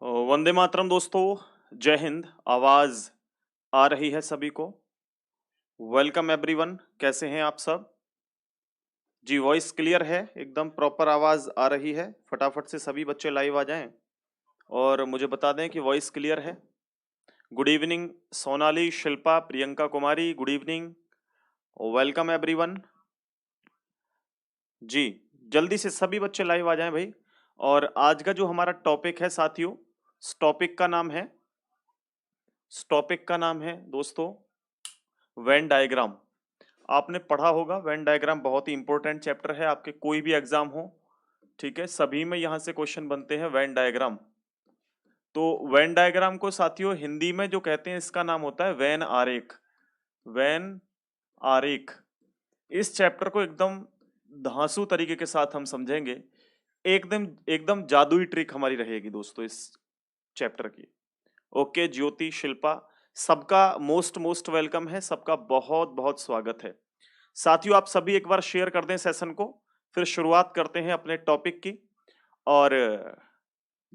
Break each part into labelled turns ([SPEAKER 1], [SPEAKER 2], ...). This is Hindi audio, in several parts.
[SPEAKER 1] वंदे मातरम दोस्तों। जय हिंद। आवाज आ रही है सभी को। Welcome everyone. कैसे हैं आप सब? जी, वॉइस क्लियर है, एकदम प्रॉपर आवाज आ रही है। फटाफट से सभी बच्चे लाइव आ जाएं और मुझे बता दें कि वॉइस क्लियर है। Good evening Sonali, Shilpa, Priyanka Kumari, good evening. Welcome everyone. जी, जल्दी से सभी बच्चे लाइव आ जाएं भाई। और आज का जो हमारा टॉपिक है साथियों, इस टॉपिक का नाम है दोस्तों वेन डायग्राम। आपने पढ़ा होगा वेन डायग्राम, बहुत ही इंपॉर्टेंट चैप्टर है आपके कोई भी एग्जाम हो। ठीक है, सभी में यहां से क्वेश्चन बनते हैं वेन डायग्राम। तो वेन डायग्राम को साथियों हिंदी में जो कहते हैं इसका नाम होता है वेन आरेख। वेन आरेख। इस चैप्टर को एकदम धांसू तरीके के साथ हम समझेंगे। एकदम एकदम जादुई ट्रिक हमारी रहेगी दोस्तों इस चैप्टर की। ओके ज्योति, शिल्पा, सबका मोस्ट मोस्ट वेलकम है, सबका बहुत बहुत स्वागत है। साथियों आप सभी एक बार शेयर कर दें सेशन को, फिर शुरुआत करते हैं अपने टॉपिक की। और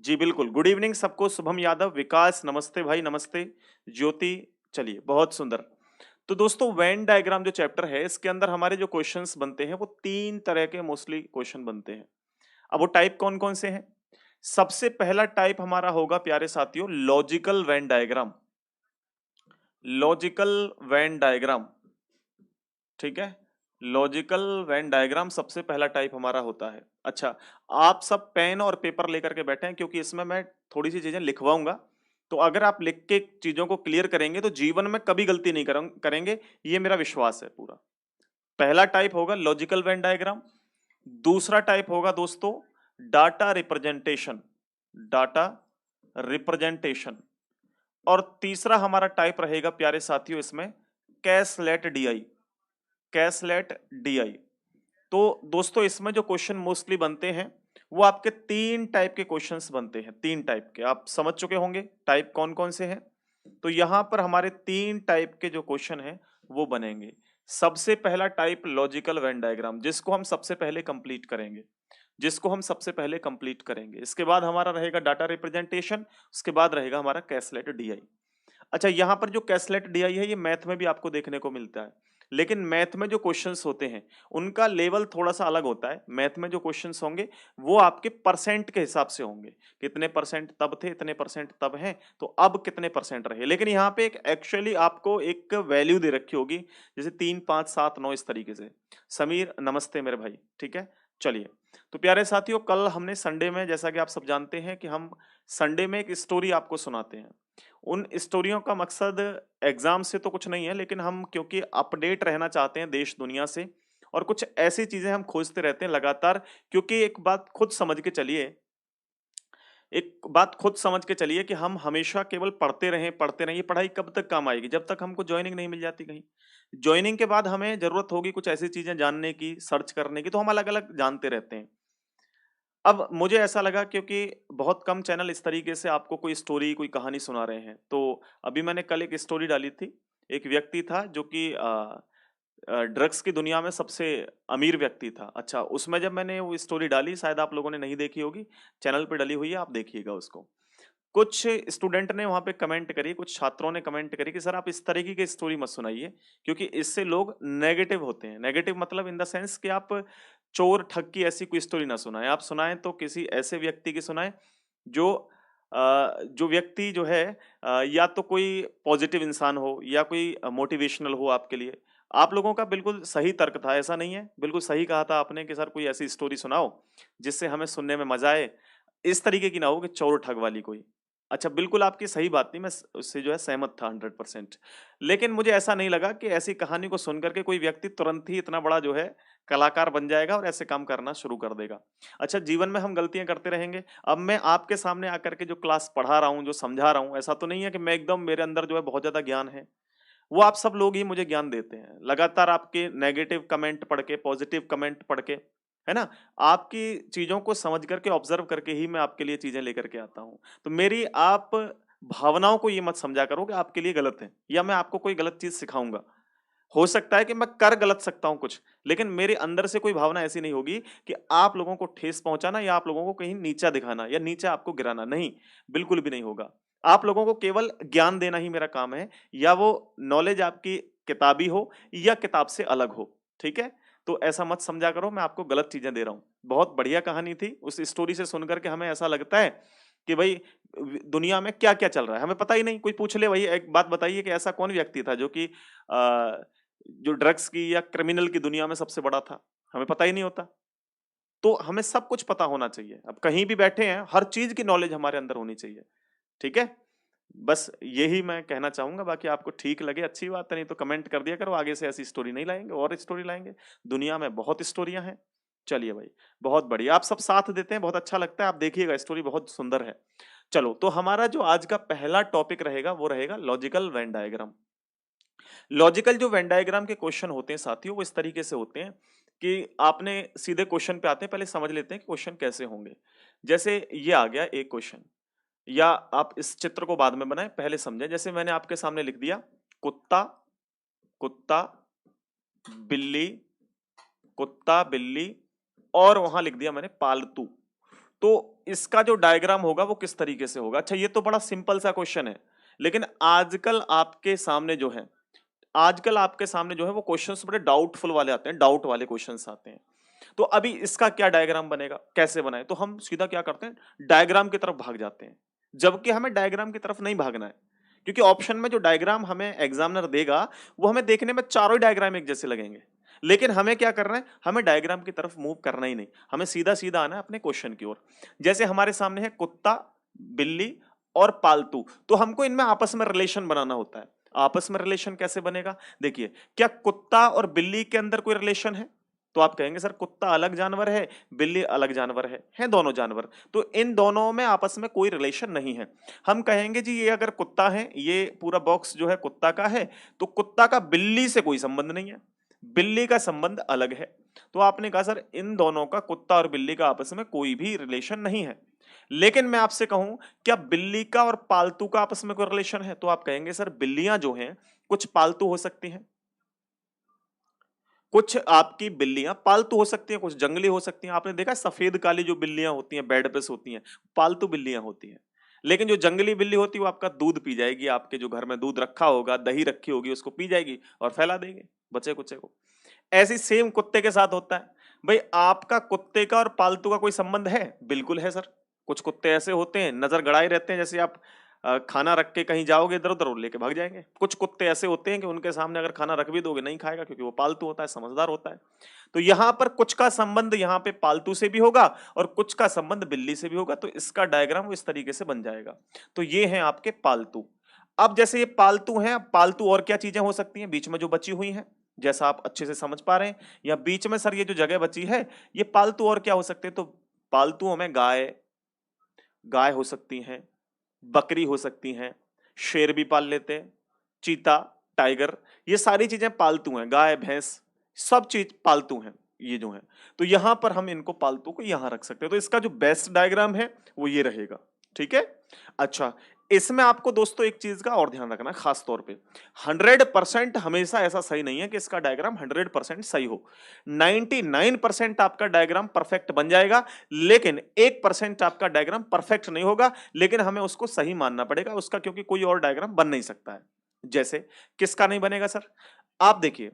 [SPEAKER 1] जी बिल्कुल, गुड इवनिंग सबको। शुभम यादव, विकास, नमस्ते भाई, नमस्ते। ज्योति, चलिए बहुत सुंदर। तो दोस्तों वेन डायग्राम जो चैप्टर है इसके अंदर हमारे जो क्वेश्चंस बनते हैं वो तीन तरह के मोस्टली क्वेश्चन बनते हैं। अब वो टाइप कौन कौन से हैं? सबसे पहला टाइप हमारा होगा प्यारे साथियों logical Venn diagram. Logical Venn diagram, ठीक है। लॉजिकल वेन डायग्राम सबसे पहला टाइप हमारा होता है। अच्छा, आप सब पेन और पेपर लेकर के बैठे हैं क्योंकि इसमें मैं थोड़ी सी चीजें लिखवाऊंगा। तो अगर आप लिख के चीजों को क्लियर करेंगे तो जीवन में कभी गलती नहीं करेंगे, ये मेरा विश्वास है पूरा। पहला टाइप होगा लॉजिकल वेन डायग्राम। दूसरा टाइप होगा दोस्तों डाटा रिप्रेजेंटेशन। Data representation. और तीसरा हमारा टाइप रहेगा प्यारे साथियों इसमें कैसलेट डीआई। कैसलेट डीआई। तो दोस्तों इसमें जो क्वेश्चन मोस्टली बनते हैं वो आपके तीन टाइप के क्वेश्चंस बनते हैं। तीन टाइप के आप समझ चुके होंगे टाइप कौन कौन से हैं। तो यहां पर हमारे तीन टाइप के जो क्वेश्चन हैं वो बनेंगे। सबसे पहला टाइप लॉजिकल वेन डायग्राम, जिसको हम सबसे पहले कंप्लीट करेंगे। इसके बाद हमारा रहेगा डाटा रिप्रेजेंटेशन, उसके बाद रहेगा हमारा कैसलेट डीआई। अच्छा, यहाँ पर जो कैसलेट डीआई है ये मैथ में भी आपको देखने को मिलता है, लेकिन मैथ में जो क्वेश्चंस होते हैं उनका लेवल थोड़ा सा अलग होता है। मैथ में जो क्वेश्चंस होंगे वो आपके परसेंट के हिसाब से होंगे, कितने परसेंट तब थे, इतने परसेंट तब हैं, तो अब कितने परसेंट रहे। लेकिन यहाँ पे एक एक्चुअली आपको एक वैल्यू दे रखी होगी, जैसे 3, 5, 7, 9 इस तरीके से। समीर नमस्ते मेरे भाई, ठीक है। चलिए, तो प्यारे साथियों कल हमने संडे में, जैसा कि आप सब जानते हैं कि हम संडे में एक स्टोरी आपको सुनाते हैं। उन स्टोरियों का मकसद एग्जाम से तो कुछ नहीं है, लेकिन हम क्योंकि अपडेट रहना चाहते हैं देश दुनिया से, और कुछ ऐसी चीजें हम खोजते रहते हैं लगातार। क्योंकि एक बात खुद समझ के चलिए कि हम हमेशा केवल पढ़ते रहें, ये पढ़ाई कब तक काम आएगी जब तक हमको ज्वाइनिंग नहीं मिल जाती कहीं। ज्वाइनिंग के बाद हमें जरूरत होगी कुछ ऐसी चीजें जानने की, सर्च करने की, तो हम अलग अलग जानते रहते हैं। अब मुझे ऐसा लगा क्योंकि बहुत कम चैनल इस तरीके से आपको कोई स्टोरी, कोई कहानी सुना रहे हैं। तो अभी मैंने कल एक स्टोरी डाली थी। एक व्यक्ति था जो कि ड्रग्स की दुनिया में सबसे अमीर व्यक्ति था। अच्छा, उसमें जब मैंने वो स्टोरी डाली, शायद आप लोगों ने नहीं देखी होगी, चैनल पे डली हुई है, आप देखिएगा उसको। कुछ स्टूडेंट ने वहां पे कमेंट करी, कुछ छात्रों ने कमेंट करी कि सर आप इस तरीके की स्टोरी मत सुनाइए, क्योंकि इससे लोग नेगेटिव होते हैं। नेगेटिव मतलब इन द सेंस कि आप चोर ठग की ऐसी कोई स्टोरी ना सुनाएं। आप सुनाएं तो किसी ऐसे व्यक्ति की सुनाएं जो जो व्यक्ति जो है या तो कोई पॉजिटिव इंसान हो या कोई मोटिवेशनल हो आपके लिए। आप लोगों का बिल्कुल सही तर्क था, ऐसा नहीं है, बिल्कुल सही कहा था आपने कि सर कोई ऐसी स्टोरी सुनाओ जिससे हमें सुनने में मजा आए। इस तरीके की ना हो कि चोर ठग वाली कोई। अच्छा, बिल्कुल आपकी सही बात थी, मैं उससे जो है सहमत था 100%। लेकिन मुझे ऐसा नहीं लगा कि ऐसी कहानी को सुन करके कोई व्यक्ति तुरंत ही इतना बड़ा जो है कलाकार बन जाएगा और ऐसे काम करना शुरू कर देगा। अच्छा, जीवन में हम गलतियां करते रहेंगे। अब मैं आपके सामने आकर के जो क्लास पढ़ा रहा हूँ, जो समझा रहा हूँ, ऐसा तो नहीं है कि मैं एकदम मेरे अंदर जो है बहुत ज्यादा ज्ञान है। वो आप सब लोग ही मुझे ज्ञान देते हैं, लगातार आपके नेगेटिव कमेंट पढ़ के, पॉजिटिव कमेंट पढ़ के, है ना। आपकी चीजों को समझ करके, ऑब्जर्व करके ही मैं आपके लिए चीजें लेकर के आता हूँ। तो मेरी आप भावनाओं को ये मत समझा करो कि आपके लिए गलत है या मैं आपको कोई गलत चीज सिखाऊंगा। हो सकता है कि मैं कर गलत सकता हूं कुछ, लेकिन मेरे अंदर से कोई भावना ऐसी नहीं होगी कि आप लोगों को ठेस पहुंचाना या आप लोगों को कहीं नीचा दिखाना या नीचे आपको गिराना, नहीं, बिल्कुल भी नहीं होगा। आप लोगों को केवल ज्ञान देना ही मेरा काम है, या वो नॉलेज आपकी किताबी हो या किताब से अलग हो, ठीक है? तो ऐसा मत समझा करो मैं आपको गलत चीजें दे रहा हूं। बहुत बढ़िया कहानी थी, उस स्टोरी से सुनकर के हमें ऐसा लगता है कि भाई दुनिया में क्या क्या चल रहा है हमें पता ही नहीं। कोई पूछ ले भाई एक बात बताइए कि ऐसा कौन व्यक्ति था जो कि जो ड्रग्स की या क्रिमिनल की दुनिया में सबसे बड़ा था, हमें पता ही नहीं होता। तो हमें सब कुछ पता होना चाहिए, अब कहीं भी बैठे हैं हर चीज की नॉलेज हमारे अंदर होनी चाहिए, ठीक है? बस यही मैं कहना चाहूंगा, बाकी आपको ठीक लगे अच्छी बात है, नहीं तो कमेंट कर दिया करो, आगे से ऐसी स्टोरी नहीं लाएंगे, और स्टोरी लाएंगे। दुनिया में बहुत स्टोरियां हैं। चलिए भाई, बहुत बढ़िया, आप सब साथ देते हैं, बहुत अच्छा लगता है, आप देखिएगा स्टोरी बहुत सुंदर है। चलो, तो हमारा जो आज का पहला टॉपिक रहेगा वो रहेगा लॉजिकल वेन डायग्राम। लॉजिकल जो वेन डायग्राम के क्वेश्चन होते हैं साथियों, वो इस तरीके से होते हैं कि आपने सीधे क्वेश्चन पे आते हैं, पहले समझ लेते हैं कि क्वेश्चन कैसे होंगे। जैसे ये आ गया एक क्वेश्चन, या आप इस चित्र को बाद में बनाएं, पहले समझें। जैसे मैंने आपके सामने लिख दिया कुत्ता, कुत्ता, बिल्ली, कुत्ता, बिल्ली, और वहां लिख दिया मैंने पालतू। तो इसका जो डायग्राम होगा वो किस तरीके से होगा? अच्छा, ये तो बड़ा सिंपल सा क्वेश्चन है, लेकिन आजकल आपके सामने जो है वो क्वेश्चंस बड़े डाउटफुल वाले आते हैं, डाउट वाले क्वेश्चंस आते हैं। तो अभी इसका क्या डायग्राम बनेगा, कैसे बनाए? तो हम सीधा क्या करते हैं, डायग्राम की तरफ भाग जाते हैं, जबकि हमें डायग्राम की तरफ नहीं भागना है। क्योंकि ऑप्शन में जो डायग्राम हमें एग्जामिनर देगा वो हमें देखने में चारों ही डायग्राम एक जैसे लगेंगे, लेकिन हमें क्या करना है, हमें डायग्राम की तरफ मूव करना ही नहीं, हमें सीधा सीधा आना है अपने क्वेश्चन की ओर। जैसे हमारे सामने है कुत्ता, बिल्ली और पालतू, तो हमको इनमें आपस में रिलेशन बनाना होता है। आपस में रिलेशन कैसे बनेगा? देखिए, क्या कुत्ता और बिल्ली के अंदर कोई रिलेशन है? तो आप कहेंगे सर कुत्ता अलग जानवर है, बिल्ली अलग जानवर है, हैं दोनों जानवर, तो इन दोनों में आपस में कोई रिलेशन नहीं है। हम कहेंगे जी ये अगर कुत्ता है, ये पूरा बॉक्स जो है कुत्ता का है, तो कुत्ता का बिल्ली से कोई संबंध नहीं है, बिल्ली का संबंध अलग है। तो आपने कहा सर इन दोनों का, कुत्ता और बिल्ली का आपस में कोई भी रिलेशन नहीं है। लेकिन मैं आपसे कहूं, क्या बिल्ली का और पालतू का आपस में कोई रिलेशन है? तो आप कहेंगे सर बिल्लियां जो हैं कुछ पालतू हो सकती हैं, कुछ आपकी बिल्लियां पालतू हो सकती हैं, कुछ जंगली हो सकती हैं। आपने देखा सफेद काली जो बिल्लियां होती हैं बेड पे सोती हैं, पालतू बिल्लियां होती हैं। लेकिन जो जंगली बिल्ली होती है वो आपका दूध पी जाएगी, आपके जो घर में दूध रखा होगा, दही रखी होगी, उसको पी जाएगी और फैला देगी बच्चे कुच्चे को। ऐसी सेम कुत्ते के साथ होता है। भाई आपका कुत्ते का और पालतू का कोई संबंध है? बिल्कुल है सर। कुछ कुत्ते ऐसे होते हैं नजर गड़ाए रहते हैं, जैसे आप खाना रख के कहीं जाओगे इधर उधर लेके भाग जाएंगे। कुछ कुत्ते ऐसे होते हैं कि उनके सामने अगर खाना रख भी दोगे नहीं खाएगा, क्योंकि वो पालतू होता है, समझदार होता है। तो यहाँ पर कुछ का संबंध यहाँ पे पालतू से भी होगा और कुछ का संबंध बिल्ली से भी होगा, तो इसका डायग्राम इस तरीके से बन जाएगा। तो ये है आपके पालतू। अब जैसे ये पालतू हैं, अब पालतू और क्या चीजें हो सकती हैं बीच में जो बची हुई हैं, जैसा आप अच्छे से समझ पा रहे हैं, या बीच में सर ये जो जगह बची है ये पालतू और क्या हो सकते हैं? तो पालतुओं में गाय, गाय हो सकती हैं, बकरी हो सकती हैं, शेर भी पाल लेते हैं, चीता, टाइगर, ये सारी चीजें पालतू हैं, गाय भैंस सब चीज पालतू हैं ये जो है। तो यहां पर हम इनको पालतू को यहां रख सकते हैं, तो इसका जो बेस्ट डायग्राम है वो ये रहेगा, ठीक है? अच्छा, इसमें आपको दोस्तों एक चीज का और ध्यान रखना है खास तौर पे, 100% हमेशा ऐसा सही नहीं है कि इसका डायग्राम 100% सही हो। 99% आपका डायग्राम परफेक्ट बन जाएगा, लेकिन 1% आपका डायग्राम परफेक्ट नहीं होगा, लेकिन हमें उसको सही मानना पड़ेगा उसका, क्योंकि कोई और डायग्राम बन नहीं सकता है। जैसे किसका नहीं बनेगा सर? आप देखिए,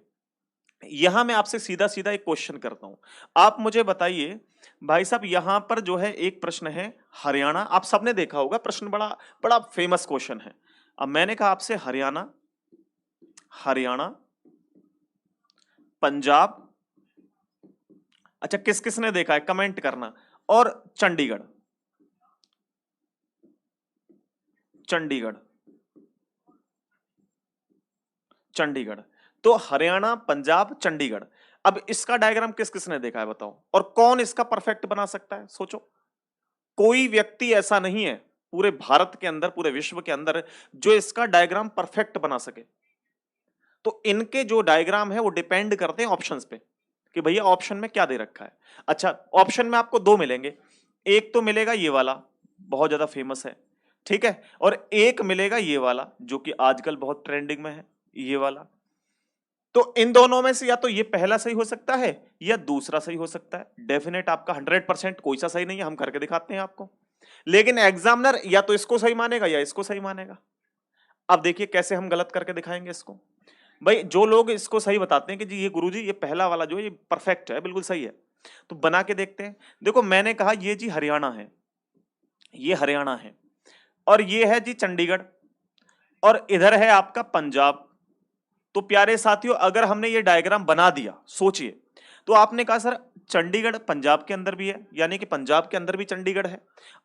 [SPEAKER 1] यहां मैं आपसे सीधा सीधा एक क्वेश्चन करता हूं, आप मुझे बताइए भाई साहब, यहां पर जो है एक प्रश्न है हरियाणा, आप सबने देखा होगा प्रश्न, बड़ा बड़ा फेमस क्वेश्चन है। अब मैंने कहा आपसे हरियाणा, हरियाणा, पंजाब, अच्छा किस किसने देखा है कमेंट करना, और चंडीगढ़, चंडीगढ़, चंडीगढ़। तो हरियाणा, पंजाब, चंडीगढ़, अब इसका डायग्राम किस किसने देखा है बताओ, और कौन इसका परफेक्ट बना सकता है? सोचो। कोई व्यक्ति ऐसा नहीं है पूरे भारत के अंदर, पूरे विश्व के अंदर, जो इसका डायग्राम परफेक्ट बना सके। तो इनके जो डायग्राम है वो डिपेंड करते हैं ऑप्शंस पे, कि भैया ऑप्शन में क्या दे रखा है। अच्छा, ऑप्शन में आपको दो मिलेंगे, एक तो मिलेगा ये वाला, बहुत ज्यादा फेमस है, ठीक है, और एक मिलेगा ये वाला जो कि आजकल बहुत ट्रेंडिंग में है, ये वाला। तो इन दोनों में से या तो ये पहला सही हो सकता है या दूसरा सही हो सकता है। डेफिनेट आपका 100% कोई सा सही नहीं है, हम करके दिखाते हैं आपको। लेकिन एग्जामिनर या तो इसको सही मानेगा या इसको सही मानेगा। अब देखिए कैसे हम गलत करके दिखाएंगे इसको। भाई जो लोग इसको सही बताते हैं कि जी ये गुरुजी ये पहला वाला जो है ये परफेक्ट है, बिल्कुल सही है, तो बना के देखते हैं। देखो मैंने कहा ये जी हरियाणा है, ये हरियाणा है, और ये है जी चंडीगढ़, और इधर है आपका पंजाब। तो प्यारे साथियों अगर हमने ये डायग्राम बना दिया, सोचिए, तो आपने कहा सर चंडीगढ़ पंजाब के अंदर भी है, यानी कि पंजाब के अंदर भी चंडीगढ़ है।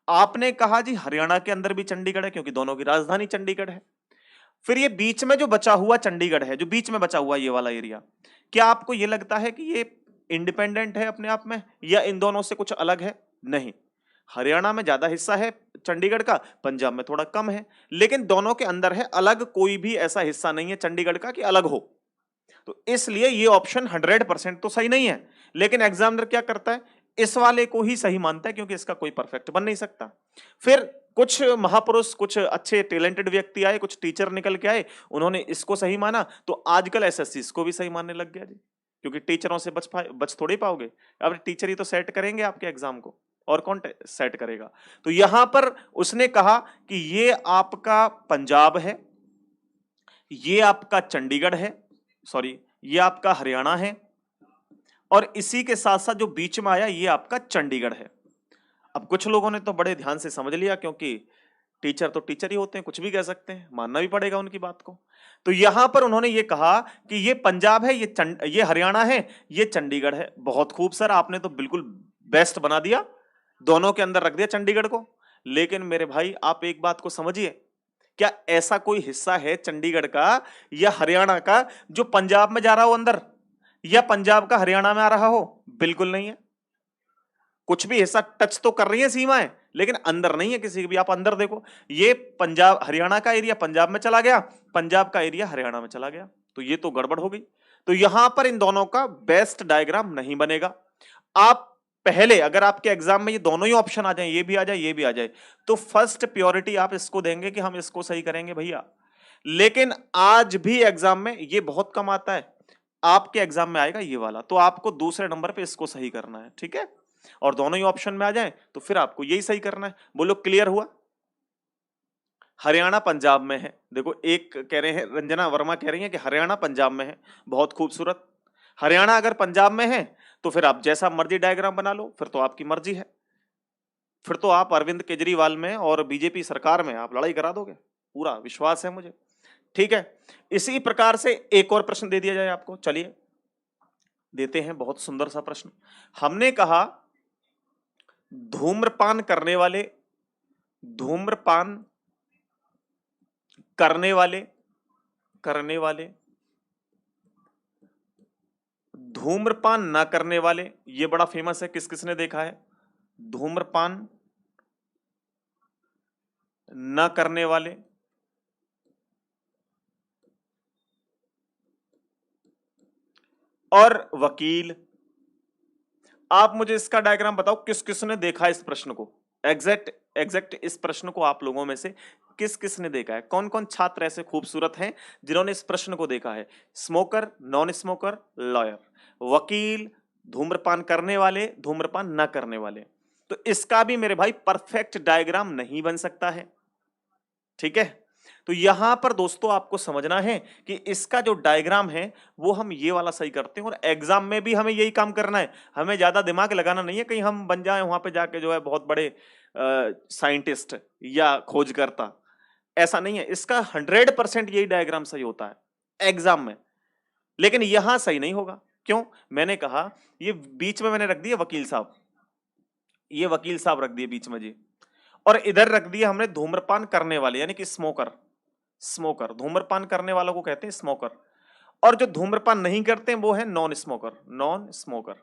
[SPEAKER 1] आपने कहा जी हरियाणा के अंदर भी चंडीगढ़ है, क्योंकि दोनों की राजधानी चंडीगढ़ है। फिर ये बीच में जो बचा हुआ चंडीगढ़ है, जो बीच में बचा हुआ ये वाला एरिया, क्या आपको ये लगता है कि ये इंडिपेंडेंट है अपने आप में, या इन दोनों से कुछ अलग है? नहीं, हरियाणा में ज्यादा हिस्सा है चंडीगढ़ का, पंजाब में थोड़ा कम है, लेकिन दोनों के अंदर है, अलग कोई भी ऐसा हिस्सा नहीं है चंडीगढ़ का कि अलग हो। तो इसलिए ये ऑप्शन 100% तो सही नहीं है। लेकिन एग्जामिनर क्या करता है, इस वाले को ही सही मानता है, क्योंकि इसका कोई परफेक्ट बन नहीं सकता। फिर कुछ महापुरुष, कुछ अच्छे टैलेंटेड व्यक्ति आए, कुछ टीचर निकल के आए, उन्होंने इसको सही माना, तो आजकल एसएससी इसको भी सही मानने लग गया जी, क्योंकि टीचरों से बच थोड़ी पाओगे। अब टीचर ही तो सेट करेंगे आपके एग्जाम को, और कौन सेट करेगा। तो यहां पर उसने कहा कि ये आपका पंजाब है, ये आपका चंडीगढ़ है, सॉरी ये आपका हरियाणा है, और इसी के साथ साथ जो बीच में आया ये आपका चंडीगढ़ है। अब कुछ लोगों ने तो बड़े ध्यान से समझ लिया, क्योंकि टीचर तो टीचर ही होते हैं, कुछ भी कह सकते हैं, मानना भी पड़ेगा उनकी बात को। तो यहां पर उन्होंने ये कहा कि ये पंजाब है, ये हरियाणा है, ये चंडीगढ़ है। बहुत खूब सर, आपने तो बिल्कुल बेस्ट बना दिया, दोनों के अंदर रख दिया चंडीगढ़ को। लेकिन मेरे भाई आप एक बात को समझिए, क्या ऐसा कोई हिस्सा है चंडीगढ़ का या हरियाणा का जो पंजाब में जा रहा हो अंदर, या पंजाब का हरियाणा में आ रहा हो? बिल्कुल नहीं है। कुछ भी हिस्सा टच तो कर रही है सीमाएं, लेकिन अंदर नहीं है किसी भी। आप अंदर देखो, ये पंजाब हरियाणा का एरिया पंजाब में चला गया, पंजाब का एरिया हरियाणा में चला गया, तो ये तो गड़बड़ हो गई। तो यहां पर इन दोनों का बेस्ट डायग्राम नहीं बनेगा। आप पहले अगर आपके एग्जाम में ये दोनों ही ऑप्शन आ जाए, ये भी आ जाए ये भी आ जाए, तो फर्स्ट प्योरिटी आप इसको देंगे कि हम इसको सही करेंगे भैया। लेकिन आज भी एग्जाम में ये बहुत कम आता है, आपके एग्जाम में आएगा ये वाला, तो आपको दूसरे नंबर पे इसको सही करना है, ठीक है। और दोनों ही ऑप्शन में आ जाए तो फिर आपको यही सही करना है। बोलो क्लियर हुआ? हरियाणा पंजाब में है, देखो एक कह रहे हैं, रंजना वर्मा कह रही है कि हरियाणा पंजाब में है, बहुत खूबसूरत। हरियाणा अगर पंजाब में है तो फिर आप जैसा मर्जी डायग्राम बना लो, फिर तो आपकी मर्जी है, फिर तो आप अरविंद केजरीवाल में और बीजेपी सरकार में आप लड़ाई करा दोगे, पूरा विश्वास है मुझे, ठीक है। इसी प्रकार से एक और प्रश्न दे दिया जाए आपको, चलिए देते हैं, बहुत सुंदर सा प्रश्न। हमने कहा धूम्रपान करने वाले, धूम्रपान करने वाले, करने वाले, धूम्रपान ना करने वाले, ये बड़ा फेमस है, किस किसने देखा है? धूम्रपान ना करने वाले, और वकील। आप मुझे इसका डायग्राम बताओ, किस किसने देखा इस प्रश्न को? एग्जैक्ट एग्जैक्ट इस प्रश्न को आप लोगों में से किस किसने देखा है? कौन कौन छात्र ऐसे खूबसूरत हैं जिन्होंने इस प्रश्न को देखा है? स्मोकर, नॉन स्मोकर, लॉयर, वकील, धूम्रपान करने वाले, धूम्रपान न करने वाले। तो इसका भी मेरे भाई परफेक्ट डायग्राम नहीं बन सकता है, ठीक है। तो यहां पर दोस्तों आपको समझना है कि इसका जो डायग्राम है वो हम ये वाला सही करते हैं, और एग्जाम में भी हमें यही काम करना है। हमें ज्यादा दिमाग लगाना नहीं है, कहीं हम बन जाएं वहां पे जाके जो है बहुत बड़े साइंटिस्ट या खोजकर्ता, ऐसा नहीं है। इसका 100% यही डायग्राम सही होता है एग्जाम में, लेकिन यहां सही नहीं होगा। क्यों? मैंने कहा ये बीच में मैंने रख दिया वकील साहब, ये वकील साहब रख दिए बीच में जी, और इधर रख दिया हमने धूम्रपान करने वाले, यानी कि स्मोकर। स्मोकर, धूम्रपान करने वालों को कहते हैं स्मोकर, और जो धूम्रपान नहीं करते हैं वो है नॉन स्मोकर, नॉन स्मोकर।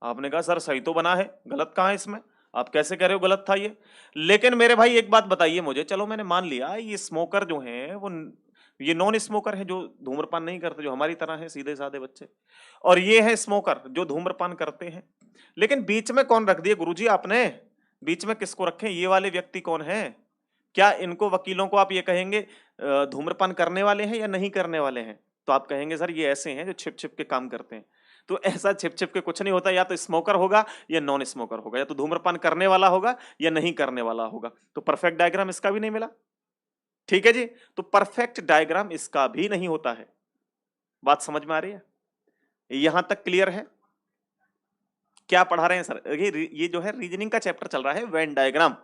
[SPEAKER 1] आपने कहा सर सही तो बना है, गलत कहां है इसमें? आप कैसे कह रहे हो गलत था ये? लेकिन मेरे भाई एक बात बताइए मुझे, चलो मैंने मान लिया ये स्मोकर जो है वो ये नॉन स्मोकर है, जो धूम्रपान नहीं करते, जो हमारी तरह है सीधे साधे बच्चे, और ये है स्मोकर जो धूम्रपान करते हैं। लेकिन बीच में कौन रख दिए गुरुजी आपने? बीच में किसको रखें? ये वाले व्यक्ति कौन है? क्या इनको वकीलों को आप ये कहेंगे धूम्रपान करने वाले हैं या नहीं करने वाले हैं? तो आप कहेंगे सर ये ऐसे हैं जो छिप छिप के काम करते हैं। तो ऐसा छिप छिप के कुछ नहीं होता, या तो स्मोकर होगा या नॉन स्मोकर होगा, या तो धूम्रपान करने वाला होगा या नहीं करने वाला होगा। तो परफेक्ट डायग्राम इसका भी नहीं मिला। ठीक है जी, तो परफेक्ट डायग्राम इसका भी नहीं होता है। बात समझ में आ रही है? यहां तक क्लियर है? क्या पढ़ा रहे हैं सर? ये जो है रीजनिंग का चैप्टर चल रहा है, वेन डायग्राम।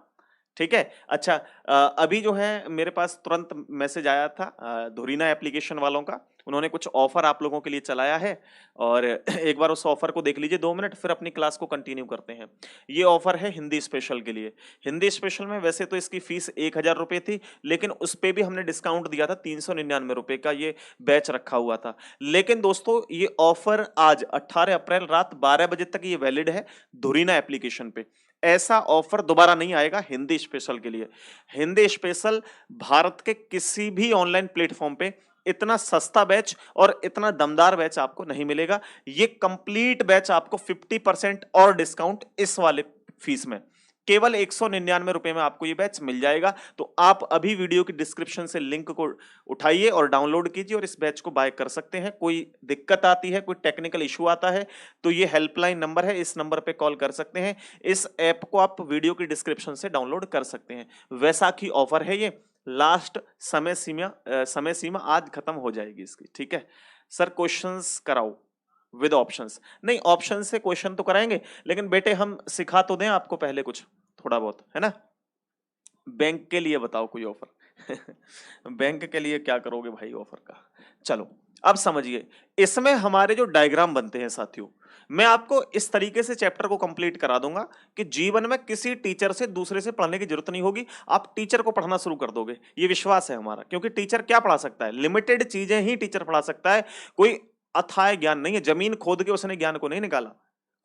[SPEAKER 1] ठीक है। अच्छा, अभी जो है मेरे पास तुरंत मैसेज आया था धुरीना एप्लीकेशन वालों का। उन्होंने कुछ ऑफर आप लोगों के लिए चलाया है, और एक बार उस ऑफर को देख लीजिए 2 मिनट, फिर अपनी क्लास को कंटिन्यू करते हैं। ये ऑफर है हिंदी स्पेशल के लिए। हिंदी स्पेशल में वैसे तो इसकी फीस 1000 रुपए थी, लेकिन उस पे भी हमने डिस्काउंट दिया था, 399 रुपए का ये बैच रखा हुआ था। लेकिन दोस्तों ये ऑफर आज 18 अप्रैल रात 12 बजे तक ये वैलिड है धुरीना एप्लीकेशन पे। ऐसा ऑफर दोबारा नहीं आएगा हिंदी स्पेशल के लिए। हिंदी स्पेशल भारत के किसी भी ऑनलाइन प्लेटफॉर्म पे इतना सस्ता बैच और इतना दमदार बैच आपको नहीं मिलेगा। ये कंप्लीट बैच आपको 50% और डिस्काउंट इस वाले फीस में, केवल 199 रुपए में आपको ये बैच मिल जाएगा। तो आप अभी वीडियो की डिस्क्रिप्शन से लिंक को उठाइए और डाउनलोड कीजिए और इस बैच को बाय कर सकते हैं। कोई दिक्कत आती है, कोई टेक्निकल इशू आता है, तो ये हेल्पलाइन नंबर है, इस नंबर पे कॉल कर सकते हैं। इस ऐप को आप वीडियो की डिस्क्रिप्शन से डाउनलोड कर सकते हैं। वैसाखी ऑफर है ये, लास्ट समय सीमा आज खत्म हो जाएगी इसकी। ठीक है सर, क्वेश्चंस कराओ विद ऑप्शंस। नहीं, ऑप्शन से क्वेश्चन तो कराएंगे, लेकिन बेटे हम सिखा तो दें आपको पहले कुछ थोड़ा बहुत, है ना। बैंक के लिए बताओ कोई ऑफर। बैंक के लिए क्या करोगे भाई ऑफर का। चलो अब समझिए, इसमें हमारे जो डायग्राम बनते हैं साथियों, मैं आपको इस तरीके से चैप्टर को कंप्लीट करा दूंगा कि जीवन में किसी टीचर से दूसरे से पढ़ने की जरूरत नहीं होगी। आप टीचर को पढ़ना शुरू कर दोगे, ये विश्वास है हमारा। क्योंकि टीचर क्या पढ़ा सकता है, लिमिटेड चीजें ही टीचर पढ़ा सकता है। कोई अथाह ज्ञान नहीं है, जमीन खोद के उसने ज्ञान को नहीं निकाला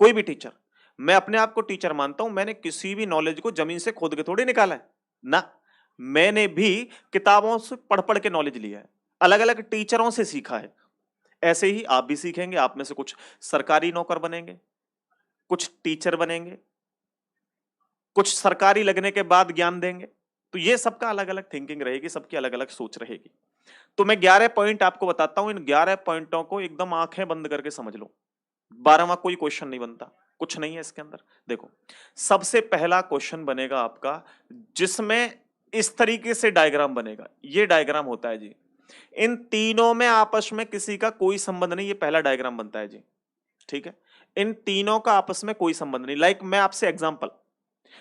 [SPEAKER 1] कोई भी टीचर। मैं अपने आप को टीचर मानता हूं, मैंने किसी भी नॉलेज को जमीन से खोद के थोड़ी निकाला है ना। मैंने भी किताबों से पढ़ पढ़ के नॉलेज लिया है, अलग अलग टीचरों से सीखा है। ऐसे ही आप भी सीखेंगे, आप में से कुछ सरकारी नौकर बनेंगे, कुछ टीचर बनेंगे, कुछ सरकारी लगने के बाद ज्ञान देंगे। तो ये सबका अलग अलग थिंकिंग रहेगी, सबकी अलग अलग सोच रहेगी। तो मैं 11 पॉइंट आपको बताता हूं, इन 11 पॉइंटों को एकदम आंखें बंद करके समझ लो। 12वां कोई क्वेश्चन नहीं बनता, कुछ नहीं है इसके अंदर। देखो, सबसे पहला क्वेश्चन बनेगा आपका, जिसमें इस तरीके से डायग्राम बनेगा। ये डायग्राम होता है जी, इन तीनों में आपस में किसी का कोई संबंध नहीं, ये पहला डायग्राम बनता है जी। ठीक है, इन तीनों का आपस में कोई संबंध नहीं। लाइक मैं आपसे एग्जांपल,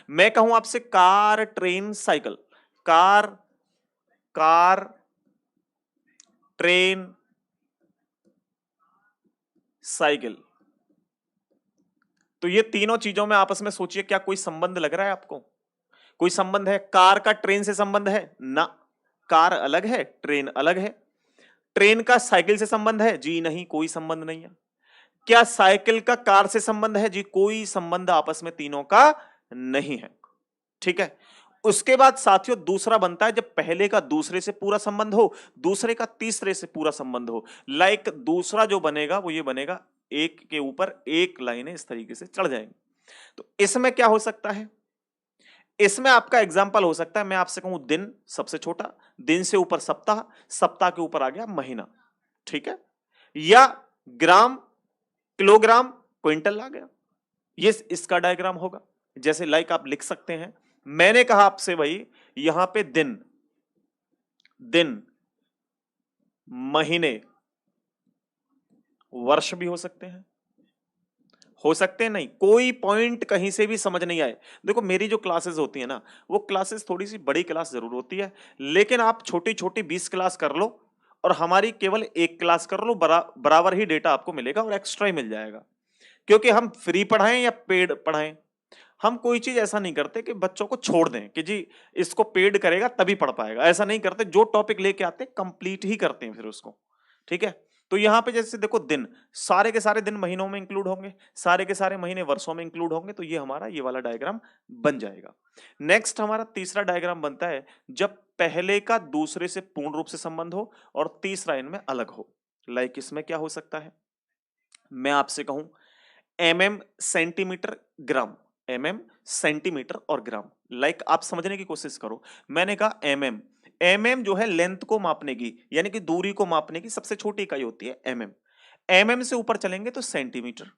[SPEAKER 1] मैं कहूं आपसे car train cycle, car car train cycle, तो ये तीनों चीजों में आपस में सोचिए क्या कोई संबंध लग रहा है आपको? कोई संबंध है? कार का ट्रेन से संबंध है ना, कार अलग है ट्रेन अलग है। ट्रेन का साइकिल से संबंध है जी? नहीं, कोई संबंध नहीं है। क्या साइकिल का कार से संबंध है जी? कोई संबंध आपस में तीनों का नहीं है। ठीक है, उसके बाद साथियों दूसरा बनता है, जब पहले का दूसरे से पूरा संबंध हो, दूसरे का तीसरे से पूरा संबंध हो। लाइक दूसरा जो बनेगा वो ये बनेगा, एक के ऊपर एक लाइनें इस तरीके से चढ़ जाएंगी। तो इसमें क्या हो सकता है, इसमें आपका एग्जाम्पल हो सकता है, मैं आपसे कहूं दिन सबसे छोटा, दिन से ऊपर सप्ताह, सप्ताह के ऊपर आ गया महीना। ठीक है, या ग्राम किलोग्राम क्विंटल आ गया, ये इसका डायग्राम होगा। जैसे लाइक आप लिख सकते हैं, मैंने कहा आपसे भाई यहां पे दिन, दिन महीने वर्ष भी हो सकते हैं नहीं, कोई पॉइंट कहीं से भी समझ नहीं आए। देखो मेरी जो क्लासेस होती है ना, वो क्लासेस थोड़ी सी बड़ी क्लास जरूर होती है, लेकिन आप छोटी छोटी 20 क्लास कर लो और हमारी केवल एक क्लास कर लो, बराबर ही डेटा आपको मिलेगा और एक्स्ट्रा ही मिल जाएगा। क्योंकि हम फ्री पढ़ाएं या पेड पढ़ाएं, हम कोई चीज ऐसा नहीं करते कि बच्चों को छोड़ दें कि जी इसको पेड करेगा तभी पढ़ पाएगा, ऐसा नहीं करते। जो टॉपिक लेके आते कंप्लीट ही करते हैं फिर उसको। ठीक है, तो यहां पे जैसे देखो दिन, सारे के सारे दिन महीनों में इंक्लूड होंगे, सारे के सारे महीने वर्षों में इंक्लूड होंगे, तो ये हमारा ये वाला डायग्राम बन जाएगा। नेक्स्ट हमारा तीसरा डायग्राम बनता है, जब पहले का दूसरे से पूर्ण रूप से संबंध हो और तीसरा इनमें अलग हो। लाइक इसमें क्या हो सकता है, मैं आपसे कहूं MM centimetre gram, MM centimetre और ग्राम। लाइक आप समझने की कोशिश करो, मैंने कहा एमएम, एमएम जो है लेंथ को मापने की, यानी कि दूरी को मापने की सबसे छोटी इकाई होती है एमएम। एमएम से ऊपर चलेंगे तो सेंटीमीटर,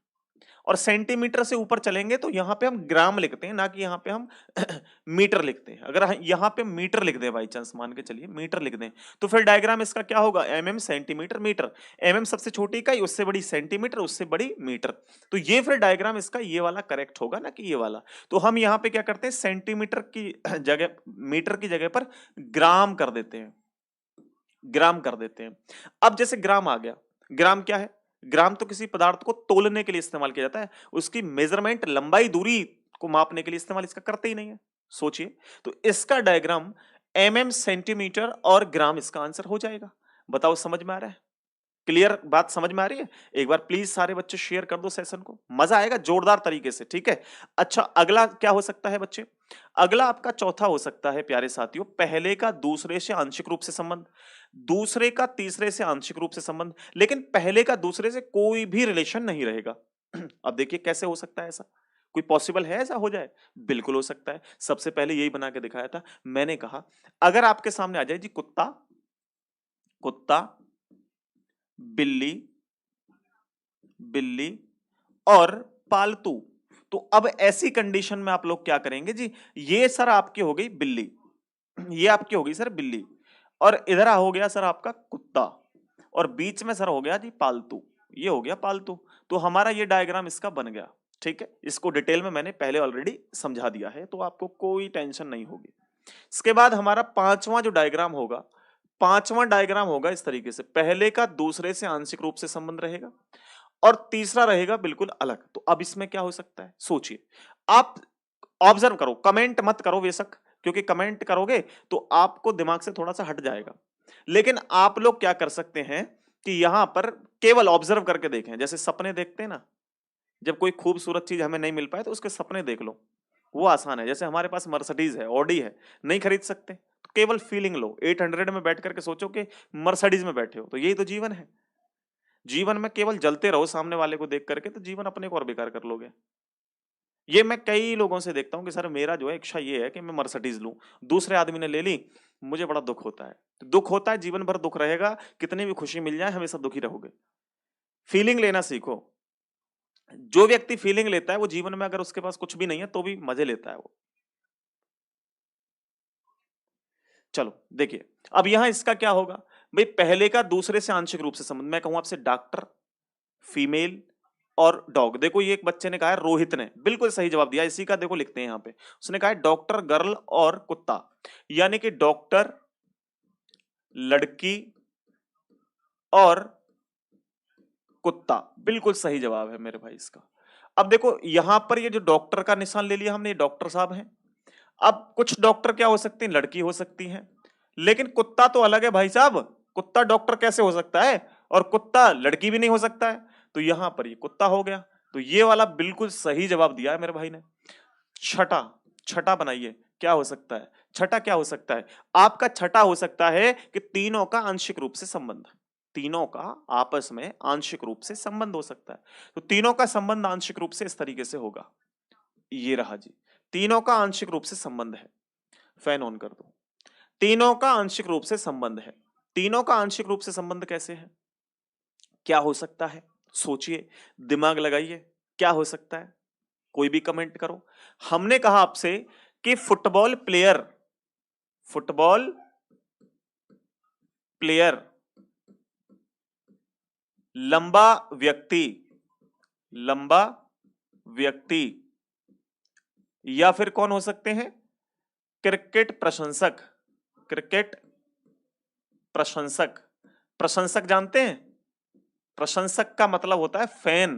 [SPEAKER 1] और सेंटीमीटर से ऊपर चलेंगे तो यहां पे हम ग्राम लिखते हैं, ना कि यहां पे हम मीटर लिखते हैं। अगर यहां पे मीटर लिख दें, बाई चांस मान के चलिए मीटर लिख दें, तो फिर डायग्राम इसका क्या होगा, एमएम सेंटीमीटर मीटर। एमएम सबसे छोटी इकाई, उससे बड़ी सेंटीमीटर, उससे बड़ी मीटर। तो ये फिर डायग्राम इसका ये वाला करेक्ट होगा, ना कि ये वाला। तो हम यहां पे क्या करते हैं, सेंटीमीटर की जगह, मीटर की जगह पर ग्राम कर देते हैं, ग्राम कर देते हैं। अब जैसे ग्राम आ गया, ग्राम क्या है, ग्राम तो किसी पदार्थ को तोलने के लिए इस्तेमाल किया जाता है, उसकी मेजरमेंट, लंबाई दूरी को मापने के लिए इस्तेमाल इसका करते ही नहीं है। सोचिए, तो इसका डायग्राम एमएम सेंटीमीटर और ग्राम इसका आंसर हो जाएगा। बताओ समझ में आ रहा है, क्लियर बात समझ में आ रही है? एक बार प्लीज सारे बच्चे शेयर कर दो सेशन को, मजा आएगा जोरदार तरीके से, ठीक है। अच्छा, अगला क्या हो सकता है बच्चे, अगला आपका चौथा हो सकता है प्यारे साथियों, पहले का दूसरे से आंशिक रूप से संबंध, दूसरे का तीसरे से आंशिक रूप से संबंध, लेकिन पहले का दूसरे से कोई भी रिलेशन नहीं रहेगा। अब देखिए कैसे हो सकता है ऐसा, कोई पॉसिबल है ऐसा हो जाए? बिल्कुल हो सकता है। सबसे पहले यही बना के दिखाया था, मैंने कहा अगर आपके सामने आ जाए जी कुत्ता, कुत्ता, बिल्ली, बिल्ली और पालतू, तो अब ऐसी कंडीशन में आप लोग क्या करेंगे जी, ये सर आपकी हो गई बिल्ली, ये आपकी हो गई सर बिल्ली, और इधर हो गया सर आपका कुत्ता, और बीच में सर हो गया जी पालतू, ये हो गया पालतू। तो हमारा ये डायग्राम इसका बन गया, ठीक है। इसको डिटेल में मैंने पहले ऑलरेडी समझा दिया है, तो आपको कोई टेंशन नहीं होगी। इसके बाद हमारा पांचवा जो डायग्राम होगा, पांचवा डायग्राम होगा इस तरीके से, पहले का दूसरे से आंशिक रूप से संबंध रहेगा, और तीसरा रहेगा बिल्कुल अलग। तो अब इसमें क्या हो सकता है, सोचिए आप, ऑब्जर्व करो, कमेंट मत करो बेशक, क्योंकि कमेंट करोगे तो आपको दिमाग से थोड़ा सा हट जाएगा। लेकिन आप लोग क्या कर सकते हैं कि यहां पर केवल ऑब्जर्व करके देखें, जैसे सपने देखते हैं ना, जब कोई खूबसूरत चीज हमें नहीं मिल पाए तो उसके सपने देख लो, वो आसान है। जैसे हमारे पास मर्सिडीज है, ऑडी है, नहीं खरीद सकते, तो केवल फीलिंग लो, 800 में बैठ करके सोचो कि मर्सिडीज में बैठे हो, तो यही तो जीवन है। जीवन में केवल जलते रहो सामने वाले को देख करके, तो जीवन अपने को और बेकार कर लोगे। ये मैं कई लोगों से देखता हूँ कि सर मेरा जो है इच्छा ये है कि मैं मर्सिडीज लूं, दूसरे आदमी ने ले ली, मुझे बड़ा दुख होता है। तो दुख होता है, जीवन भर दुख रहेगा, कितनी भी खुशी मिल जाए हमेशा दुखी रहोगे। फीलिंग लेना सीखो। जो व्यक्ति फीलिंग लेता है वो जीवन में, अगर उसके पास कुछ भी नहीं है तो भी मजे लेता है वो। चलो देखिए, अब यहां इसका क्या होगा भाई, पहले का दूसरे से आंशिक रूप से संबंध, मैं कहूं आपसे डॉक्टर, फीमेल और डॉग। देखो ये एक बच्चे ने कहा है, रोहित ने बिल्कुल सही जवाब दिया, इसी का देखो लिखते हैं यहां पे, उसने कहा है डॉक्टर, गर्ल और कुत्ता, यानी कि डॉक्टर, लड़की और कुत्ता, बिल्कुल सही जवाब है मेरे भाई इसका। अब देखो यहां पर ये जो डॉक्टर का निशान ले लिया हमने, ये डॉक्टर साहब हैं। अब कुछ डॉक्टर क्या हो सकती हैं, लड़की हो सकती हैं, लेकिन कुत्ता तो अलग है भाई साहब, कुत्ता डॉक्टर कैसे हो सकता है, और कुत्ता लड़की भी नहीं हो सकता है, तो यहां पर ये कुत्ता हो गया। तो ये वाला बिल्कुल सही जवाब दिया है मेरे भाई ने। छठा, छठा बनाइए, क्या हो सकता है, छठा क्या हो सकता है, आपका छठा हो सकता है कि तीनों का आंशिक रूप से संबंध, तीनों का आपस में आंशिक रूप से संबंध हो सकता है। तो तीनों का संबंध आंशिक रूप से इस तरीके से होगा, ये रहा जी, तीनों का आंशिक रूप से संबंध है, फैन ऑन कर दो, तीनों का आंशिक रूप से संबंध है। तीनों का आंशिक रूप से संबंध कैसे है, क्या हो सकता है, सोचिए, दिमाग लगाइए, क्या हो सकता है, कोई भी कमेंट करो। हमने कहा आपसे कि फुटबॉल प्लेयर, फुटबॉल प्लेयर, लंबा व्यक्ति, लंबा व्यक्ति, या फिर कौन हो सकते हैं, क्रिकेट प्रशंसक, क्रिकेट प्रशंसक। प्रशंसक जानते हैं, प्रशंसक का मतलब होता है फैन,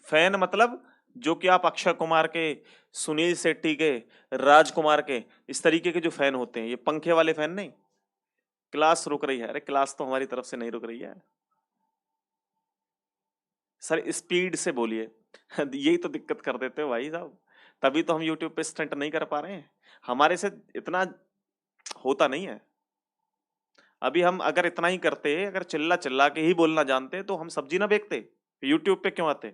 [SPEAKER 1] फैन मतलब जो कि आप अक्षय कुमार के, सुनील शेट्टी के, राजकुमार के, इस तरीके के जो फैन होते हैं, ये पंखे वाले फैन नहीं। क्लास रुक रही है, अरे क्लास तो हमारी तरफ से नहीं रुक रही है सर, स्पीड से बोलिए। यही तो दिक्कत कर देते हो भाई साहब, तभी तो हम यूट्यूब पे स्टंट नहीं कर पा रहे हैं, हमारे से इतना होता नहीं है। अभी हम अगर इतना ही करते, अगर चिल्ला चिल्ला के ही बोलना जानते, तो हम सब्जी ना बेचते, यूट्यूब पे क्यों आते,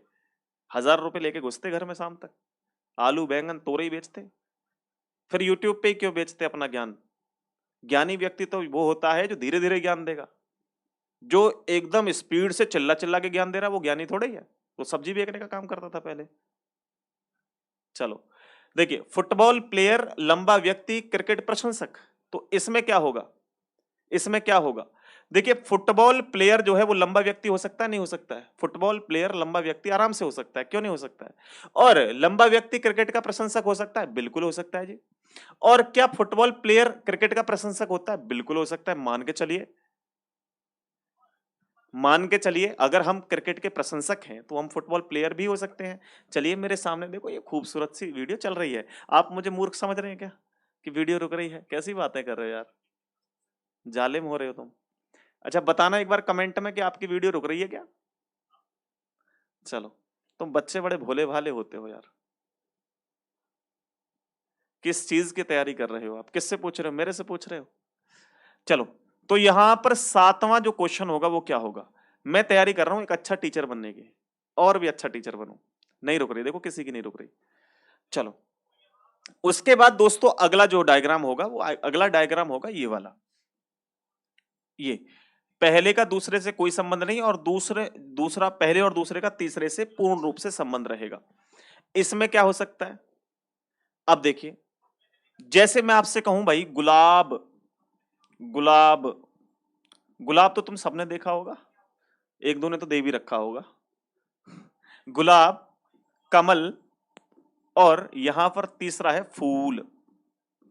[SPEAKER 1] 1000 रुपए लेके घुसते घर में शाम तक, आलू बैंगन तोरई बेचते, फिर यूट्यूब पे ही क्यों बेचते अपना ज्ञान। ज्ञानी व्यक्ति तो वो होता है जो धीरे धीरे ज्ञान देगा। जो एकदम स्पीड से चिल्ला चिल्ला के ज्ञान दे रहा है वो ज्ञानी थोड़ा ही है, वो सब्जी बेचने का काम करता था पहले। चलो देखिए, फुटबॉल प्लेयर, लंबा व्यक्ति, क्रिकेट प्रशंसक, तो इसमें क्या होगा, इसमें क्या होगा? देखिए फुटबॉल प्लेयर जो है वो लंबा व्यक्ति हो सकता है, नहीं हो सकता है? फुटबॉल प्लेयर लंबा व्यक्ति आराम से हो सकता है, क्यों नहीं हो सकता है? और लंबा व्यक्ति क्रिकेट का प्रशंसक हो सकता है, बिल्कुल हो सकता है जी। और क्या फुटबॉल प्लेयर क्रिकेट का प्रशंसक होता है? बिल्कुल हो सकता है। मान के चलिए, मान के चलिए अगर हम क्रिकेट के प्रशंसक हैं तो हम फुटबॉल प्लेयर भी हो सकते हैं। चलिए मेरे सामने देखो, ये खूबसूरत सी वीडियो चल रही है, आप मुझे मूर्ख समझ रहे हैं क्या कि वीडियो रुक रही है? कैसी बातें कर रहे हो यार, जालिम हो रहे हो तुम। अच्छा बताना एक बार कमेंट में कि आपकी वीडियो रुक रही है क्या? चलो, तुम बच्चे बड़े भोले भाले होते हो यार। किस चीज की तैयारी कर रहे हो आप? किससे पूछ रहे हो? मेरे से पूछ रहे हो? चलो, तो यहां पर 7वां जो क्वेश्चन होगा वो क्या होगा? मैं तैयारी कर रहा हूं एक अच्छा टीचर बनने की, और भी अच्छा टीचर बनूं। नहीं रुक रही, देखो किसी की नहीं रुक रही। चलो, उसके बाद दोस्तों अगला जो डायग्राम होगा वो अगला डायग्राम होगा ये वाला। ये पहले का दूसरे से कोई संबंध नहीं, और दूसरा पहले और दूसरे का तीसरे से पूर्ण रूप से संबंध रहेगा। इसमें क्या हो सकता है? अब देखिए, जैसे मैं आपसे कहूं भाई गुलाब, गुलाब, गुलाब तो तुम सबने देखा होगा, एक दो ने तो दे भी रखा होगा। गुलाब, कमल, और यहां पर तीसरा है फूल।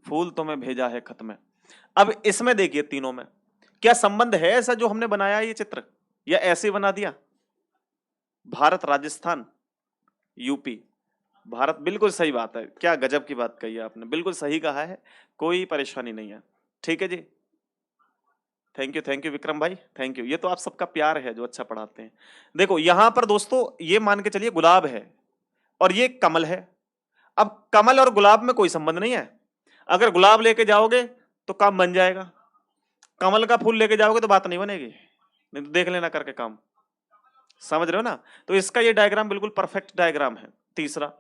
[SPEAKER 1] फूल तो मैं भेजा है खत में। अब इसमें देखिए तीनों में क्या संबंध है ऐसा जो हमने बनाया ये चित्र, या ऐसे बना दिया? भारत, राजस्थान, यूपी, भारत, बिल्कुल सही बात है। क्या गजब की बात कही है आपने, बिल्कुल सही कहा है, कोई परेशानी नहीं है। ठीक है जी, थैंक यू विक्रम भाई, थैंक यू। ये तो आप सबका प्यार है जो अच्छा पढ़ाते हैं। देखो यहां पर दोस्तों ये मान के चलिए गुलाब है और ये कमल है। अब कमल और गुलाब में कोई संबंध नहीं है। अगर गुलाब लेके जाओगे तो काम बन जाएगा, कमल का फूल लेके जाओगे तो बात नहीं बनेगी। नहीं तो देख लेना करके काम, समझ रहे हो ना? तो इसका ये डायग्राम बिल्कुल परफेक्ट डायग्राम है। तीसरा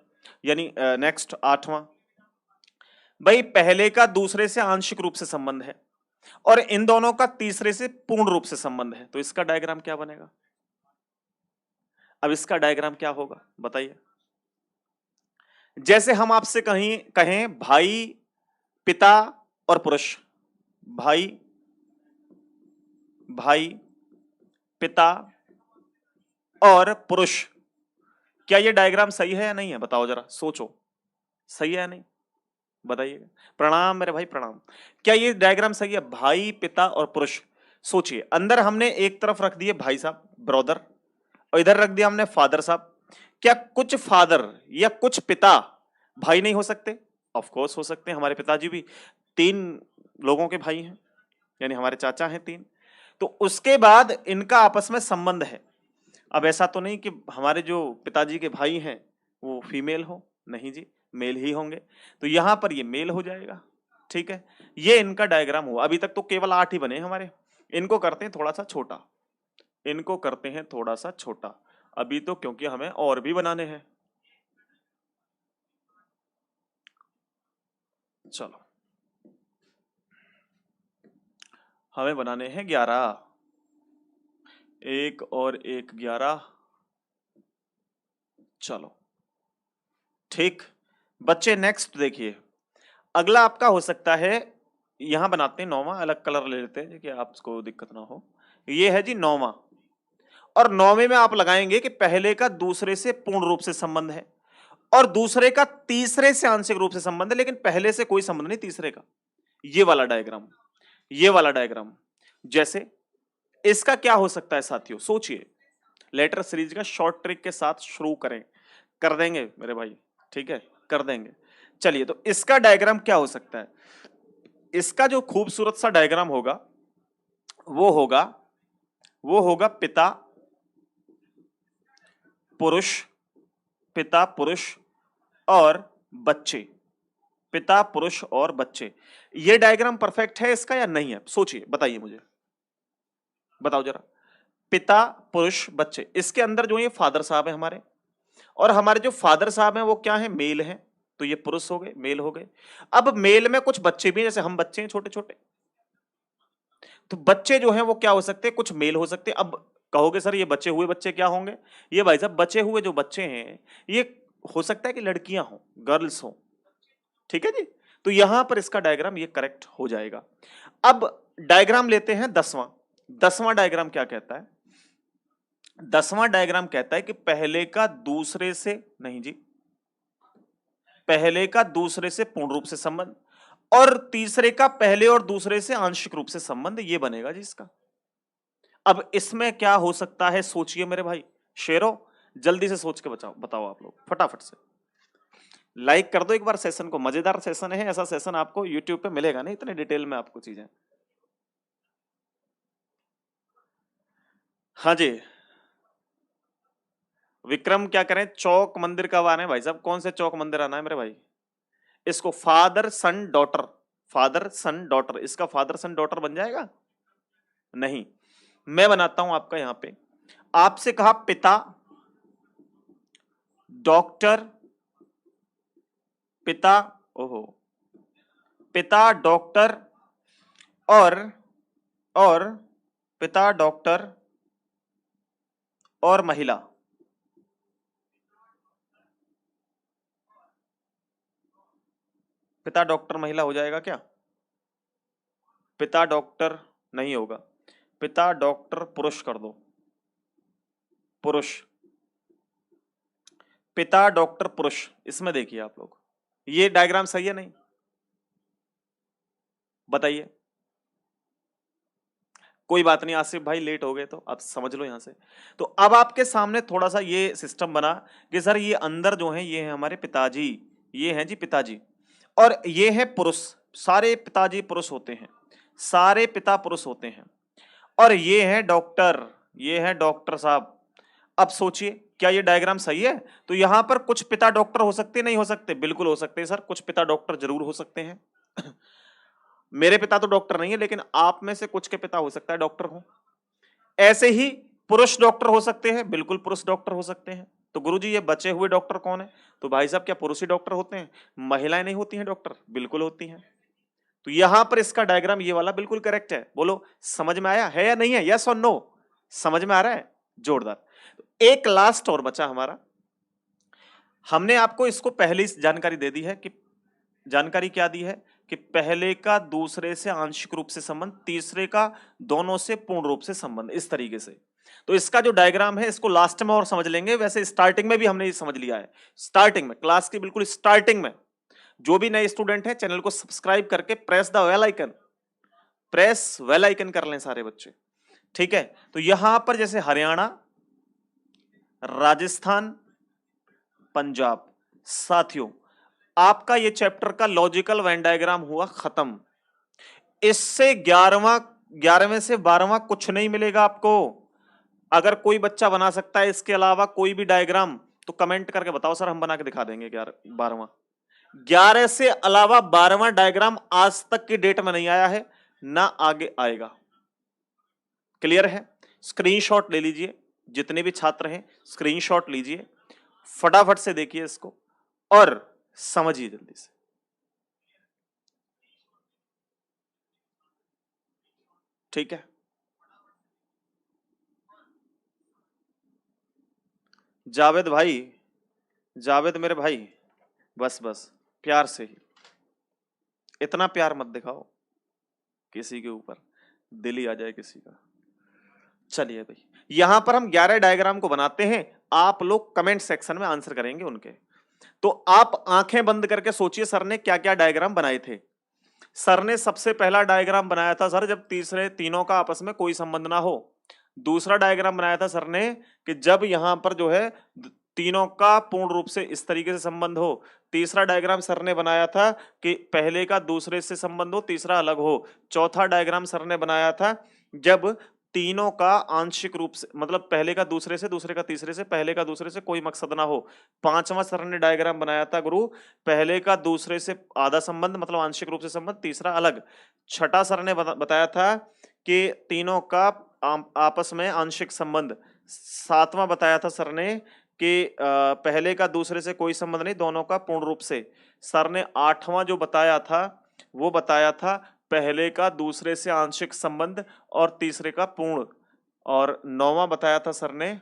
[SPEAKER 1] यानी नेक्स्ट 8वां, भाई पहले का दूसरे से आंशिक रूप से संबंध है और इन दोनों का तीसरे से पूर्ण रूप से संबंध है, तो इसका डायग्राम क्या बनेगा? अब इसका डायग्राम क्या होगा बताइए? जैसे हम आपसे कहीं कहें भाई, पिता और पुरुष, भाई, भाई, पिता और पुरुष, क्या ये डायग्राम सही है या नहीं है? बताओ जरा, सोचो, सही है या नहीं, बताइएगा। प्रणाम मेरे भाई, प्रणाम। क्या ये डायग्राम सही है? भाई, पिता और पुरुष। सोचिए, अंदर हमने एक तरफ रख दिए भाई साहब, ब्रदर, और इधर रख दिया हमने फादर साहब। क्या कुछ फादर या कुछ पिता भाई नहीं हो सकते? ऑफ कोर्स हो सकते हैं, हमारे पिताजी भी 3 लोगों के भाई हैं, यानी हमारे चाचा हैं 3। तो उसके बाद इनका आपस में संबंध है। अब ऐसा तो नहीं कि हमारे जो पिताजी के भाई हैं वो फीमेल हो, नहीं जी, मेल ही होंगे। तो यहां पर ये मेल हो जाएगा। ठीक है, ये इनका डायग्राम हुआ। अभी तक तो केवल 8 ही बने हमारे, इनको करते हैं थोड़ा सा छोटा, इनको करते हैं थोड़ा सा छोटा अभी तो, क्योंकि हमें और भी बनाने हैं। चलो, हमें बनाने हैं 11, 1 और 1 11। चलो ठीक, बच्चे नेक्स्ट देखिए, अगला आपका हो सकता है, यहां बनाते हैं 9वां, अलग कलर ले लेते हैं कि आपको दिक्कत ना हो। ये है जी 9वां, और 9वें में आप लगाएंगे कि पहले का दूसरे से पूर्ण रूप से संबंध है और दूसरे का तीसरे से आंशिक रूप से संबंध है, लेकिन पहले से कोई संबंध नहीं तीसरे का। ये वाला डायग्राम, ये वाला डायग्राम। जैसे इसका क्या हो सकता है साथियों, सोचिए। लेटर सीरीज का शॉर्ट ट्रिक के साथ शुरू करें, कर देंगे मेरे भाई, ठीक है, कर देंगे। चलिए, तो इसका डायग्राम क्या हो सकता है? इसका जो खूबसूरत सा डायग्राम होगा वो होगा, वो होगा पिता, पुरुष, पिता, पुरुष और बच्चे, पिता, पुरुष और बच्चे। ये डायग्राम परफेक्ट है इसका या नहीं है? सोचिए, बताइए मुझे, बताओ जरा। पिता, पुरुष, बच्चे, इसके अंदर जो ये फादर साहब है हमारे, और हमारे जो फादर साहब हैं वो क्या है? मेल हैं, तो ये पुरुष हो गए, मेल हो गए। अब मेल में कुछ बच्चे भी हैं, जैसे हम बच्चे हैं छोटे छोटे, तो बच्चे जो हैं वो क्या हो सकते हैं, कुछ मेल हो सकते हैं। अब कहोगे सर ये बचे हुए बच्चे क्या होंगे, ये भाई साहब बचे हुए जो बच्चे हैं ये हो सकता है कि लड़कियां हो, गर्ल्स हो, ठीक है जी। तो यहां पर इसका डायग्राम ये करेक्ट हो जाएगा। अब डायग्राम लेते हैं 10वां। 10वां डायग्राम क्या कहता है, 10वां डायग्राम कहता है कि पहले का दूसरे से नहीं जी, पहले का दूसरे से पूर्ण रूप से संबंध और तीसरे का पहले और दूसरे से आंशिक रूप से संबंध, ये बनेगा जी इसका। अब इसमें क्या हो सकता है सोचिए मेरे भाई शेरों, जल्दी से सोच के बताओ आप लोग फटाफट से। लाइक कर दो एक बार सेशन को, मजेदार सेशन है, ऐसा सेशन आपको यूट्यूब पे मिलेगा नहीं इतने डिटेल में आपको चीजें। हाँ जी, विक्रम क्या करें, चौक मंदिर कब आना है भाई साहब, कौन से चौक मंदिर आना है मेरे भाई। इसको father son daughter, father son daughter, इसका फादर सन डॉटर बन जाएगा नहीं। मैं बनाता हूं आपका यहां पे, आपसे कहा पिता डॉक्टर, पिता, ओहो, पिता डॉक्टर और और पिता डॉक्टर और महिला, पिता डॉक्टर महिला हो जाएगा क्या, पिता डॉक्टर नहीं होगा, पिता डॉक्टर पुरुष कर दो, पुरुष, पिता डॉक्टर पुरुष। इसमें देखिए आप लोग, ये डायग्राम सही है नहीं, बताइए। कोई बात नहीं आसिफ भाई, लेट हो गए तो आप समझ लो यहां से। तो अब आपके सामने थोड़ा सा ये सिस्टम बना कि सर ये अंदर जो है ये है हमारे पिताजी, ये हैं जी पिताजी, और ये है पुरुष, सारे पिताजी पुरुष होते हैं, सारे पिता पुरुष होते हैं, और ये है डॉक्टर, ये है डॉक्टर साहब। अब सोचिए क्या ये डायग्राम सही है, तो यहां पर कुछ पिता डॉक्टर हो सकते नहीं हो सकते, बिल्कुल हो सकते हैं सर, कुछ पिता डॉक्टर जरूर हो सकते हैं। मेरे पिता तो डॉक्टर नहीं है, लेकिन आप में से कुछ के पिता हो सकता है डॉक्टर हो। ऐसे ही पुरुष डॉक्टर हो सकते हैं, बिल्कुल पुरुष डॉक्टर हो सकते हैं। तो गुरुजी ये बचे हुए डॉक्टर कौन है, तो भाई साहब क्या पुरुष ही डॉक्टर होते हैं, महिलाएं नहीं होती हैं डॉक्टर, बिल्कुल होती हैं। तो यहां पर इसका डायग्राम ये वाला बिल्कुल करेक्ट है। बोलो समझ में आया है या नहीं है, यस और नो, समझ में आ रहा है, जोरदार। तो एक लास्ट और बचा हमारा, हमने आपको इसको पहले ही जानकारी दे दी है कि, जानकारी क्या दी है कि पहले का दूसरे से आंशिक रूप से संबंध, तीसरे का दोनों से पूर्ण रूप से संबंध, इस तरीके से। तो इसका जो डायग्राम है इसको लास्ट में और समझ लेंगे, वैसे स्टार्टिंग में भी हमने ये समझ लिया है, स्टार्टिंग में क्लास की बिल्कुल स्टार्टिंग में। जो भी नए स्टूडेंट हैं चैनल को सब्सक्राइब करके press the bell icon, press bell icon कर लें सारे बच्चे, ठीक है। तो यहां पर जैसे हरियाणा, राजस्थान, पंजाब, साथियों आपका ये चैप्टर का लॉजिकल वेन डायग्राम हुआ खत्म। इससे 11वें से 12वां कुछ नहीं मिलेगा आपको। अगर कोई बच्चा बना सकता है इसके अलावा कोई भी डायग्राम तो कमेंट करके बताओ सर, हम बना के दिखा देंगे। 12वां, 11 से अलावा 12वां डायग्राम आज तक की डेट में नहीं आया है, ना आगे आएगा। क्लियर है, स्क्रीनशॉट ले लीजिए, जितने भी छात्र हैं स्क्रीनशॉट लीजिए, फटाफट से देखिए इसको और समझिए जल्दी से। ठीक है, जावेद भाई, जावेद मेरे भाई, बस बस प्यार से ही, इतना प्यार मत दिखाओ किसी के ऊपर, दिल ही आ जाए किसी का। चलिए भाई, यहां पर हम 11 डायग्राम को बनाते हैं, आप लोग कमेंट सेक्शन में आंसर करेंगे उनके। तो आप आंखें बंद करके सोचिए सर ने क्या क्या डायग्राम बनाए थे। सर ने सबसे पहला डायग्राम बनाया था सर जब तीसरे तीनों का आपस में कोई संबंध ना हो। दूसरा डायग्राम बनाया था सर ने कि जब यहां पर जो है तीनों का पूर्ण रूप से इस तरीके से संबंध हो। तीसरा डायग्राम सर ने बनाया था कि पहले का दूसरे से संबंध हो, तीसरा अलग हो। चौथा डायग्राम सर ने बनाया था जब तीनों का आंशिक रूप से, मतलब पहले का दूसरे से, दूसरे का तीसरे से, पहले का दूसरे से कोई मकसद ना हो। पांचवा सर ने डायग्राम बनाया था गुरु, पहले का दूसरे से आधा संबंध मतलब आंशिक रूप से संबंध, तीसरा अलग। छठा सर ने बताया था कि तीनों का आपस में आंशिक संबंध। सातवां बताया था सर ने कि पहले का दूसरे से कोई संबंध नहीं, दोनों का पूर्ण रूप से। सर ने आठवां जो बताया था वो बताया था पहले का दूसरे से आंशिक संबंध और तीसरे का पूर्ण। और नौवां बताया था सर ने,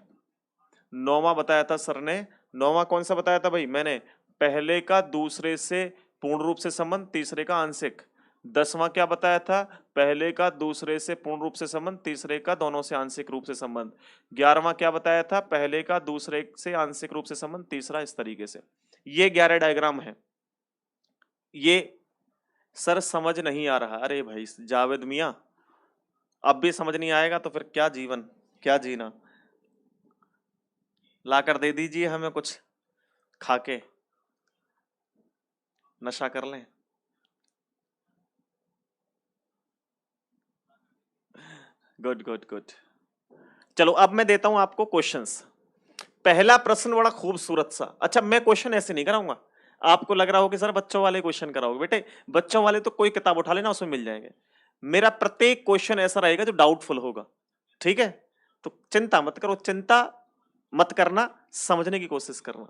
[SPEAKER 1] नौवां कौन सा बताया था भाई मैंने? पहले का दूसरे से पूर्ण रूप से संबंध, तीसरे का आंशिक। 10वां क्या बताया था? पहले का दूसरे से पूर्ण रूप से संबंध, तीसरे का दोनों से आंशिक रूप से संबंध। 11वां क्या बताया था? पहले का दूसरे से आंशिक रूप से संबंध, तीसरा इस तरीके से। ये 11 डायग्राम है। ये सर समझ नहीं आ रहा, अरे भाई जावेद मियां, अब भी समझ नहीं आएगा तो फिर क्या जीवन, क्या जीना। लाकर दे दीजिए हमें कुछ, खाके नशा कर लें। Good good good. चलो अब मैं देता हूं आपको क्वेश्चंस। पहला प्रश्न बड़ा खूबसूरत सा। अच्छा, मैं क्वेश्चन ऐसे नहीं कराऊंगा, आपको लग रहा हो कि सर बच्चों वाले क्वेश्चन कराओगे। बेटे बच्चों वाले तो कोई किताब उठा लेना, उसमें मिल जाएंगे। मेरा प्रत्येक क्वेश्चन ऐसा रहेगा जो डाउटफुल होगा, ठीक है? तो चिंता मत करो, चिंता मत करना, समझने की कोशिश करना।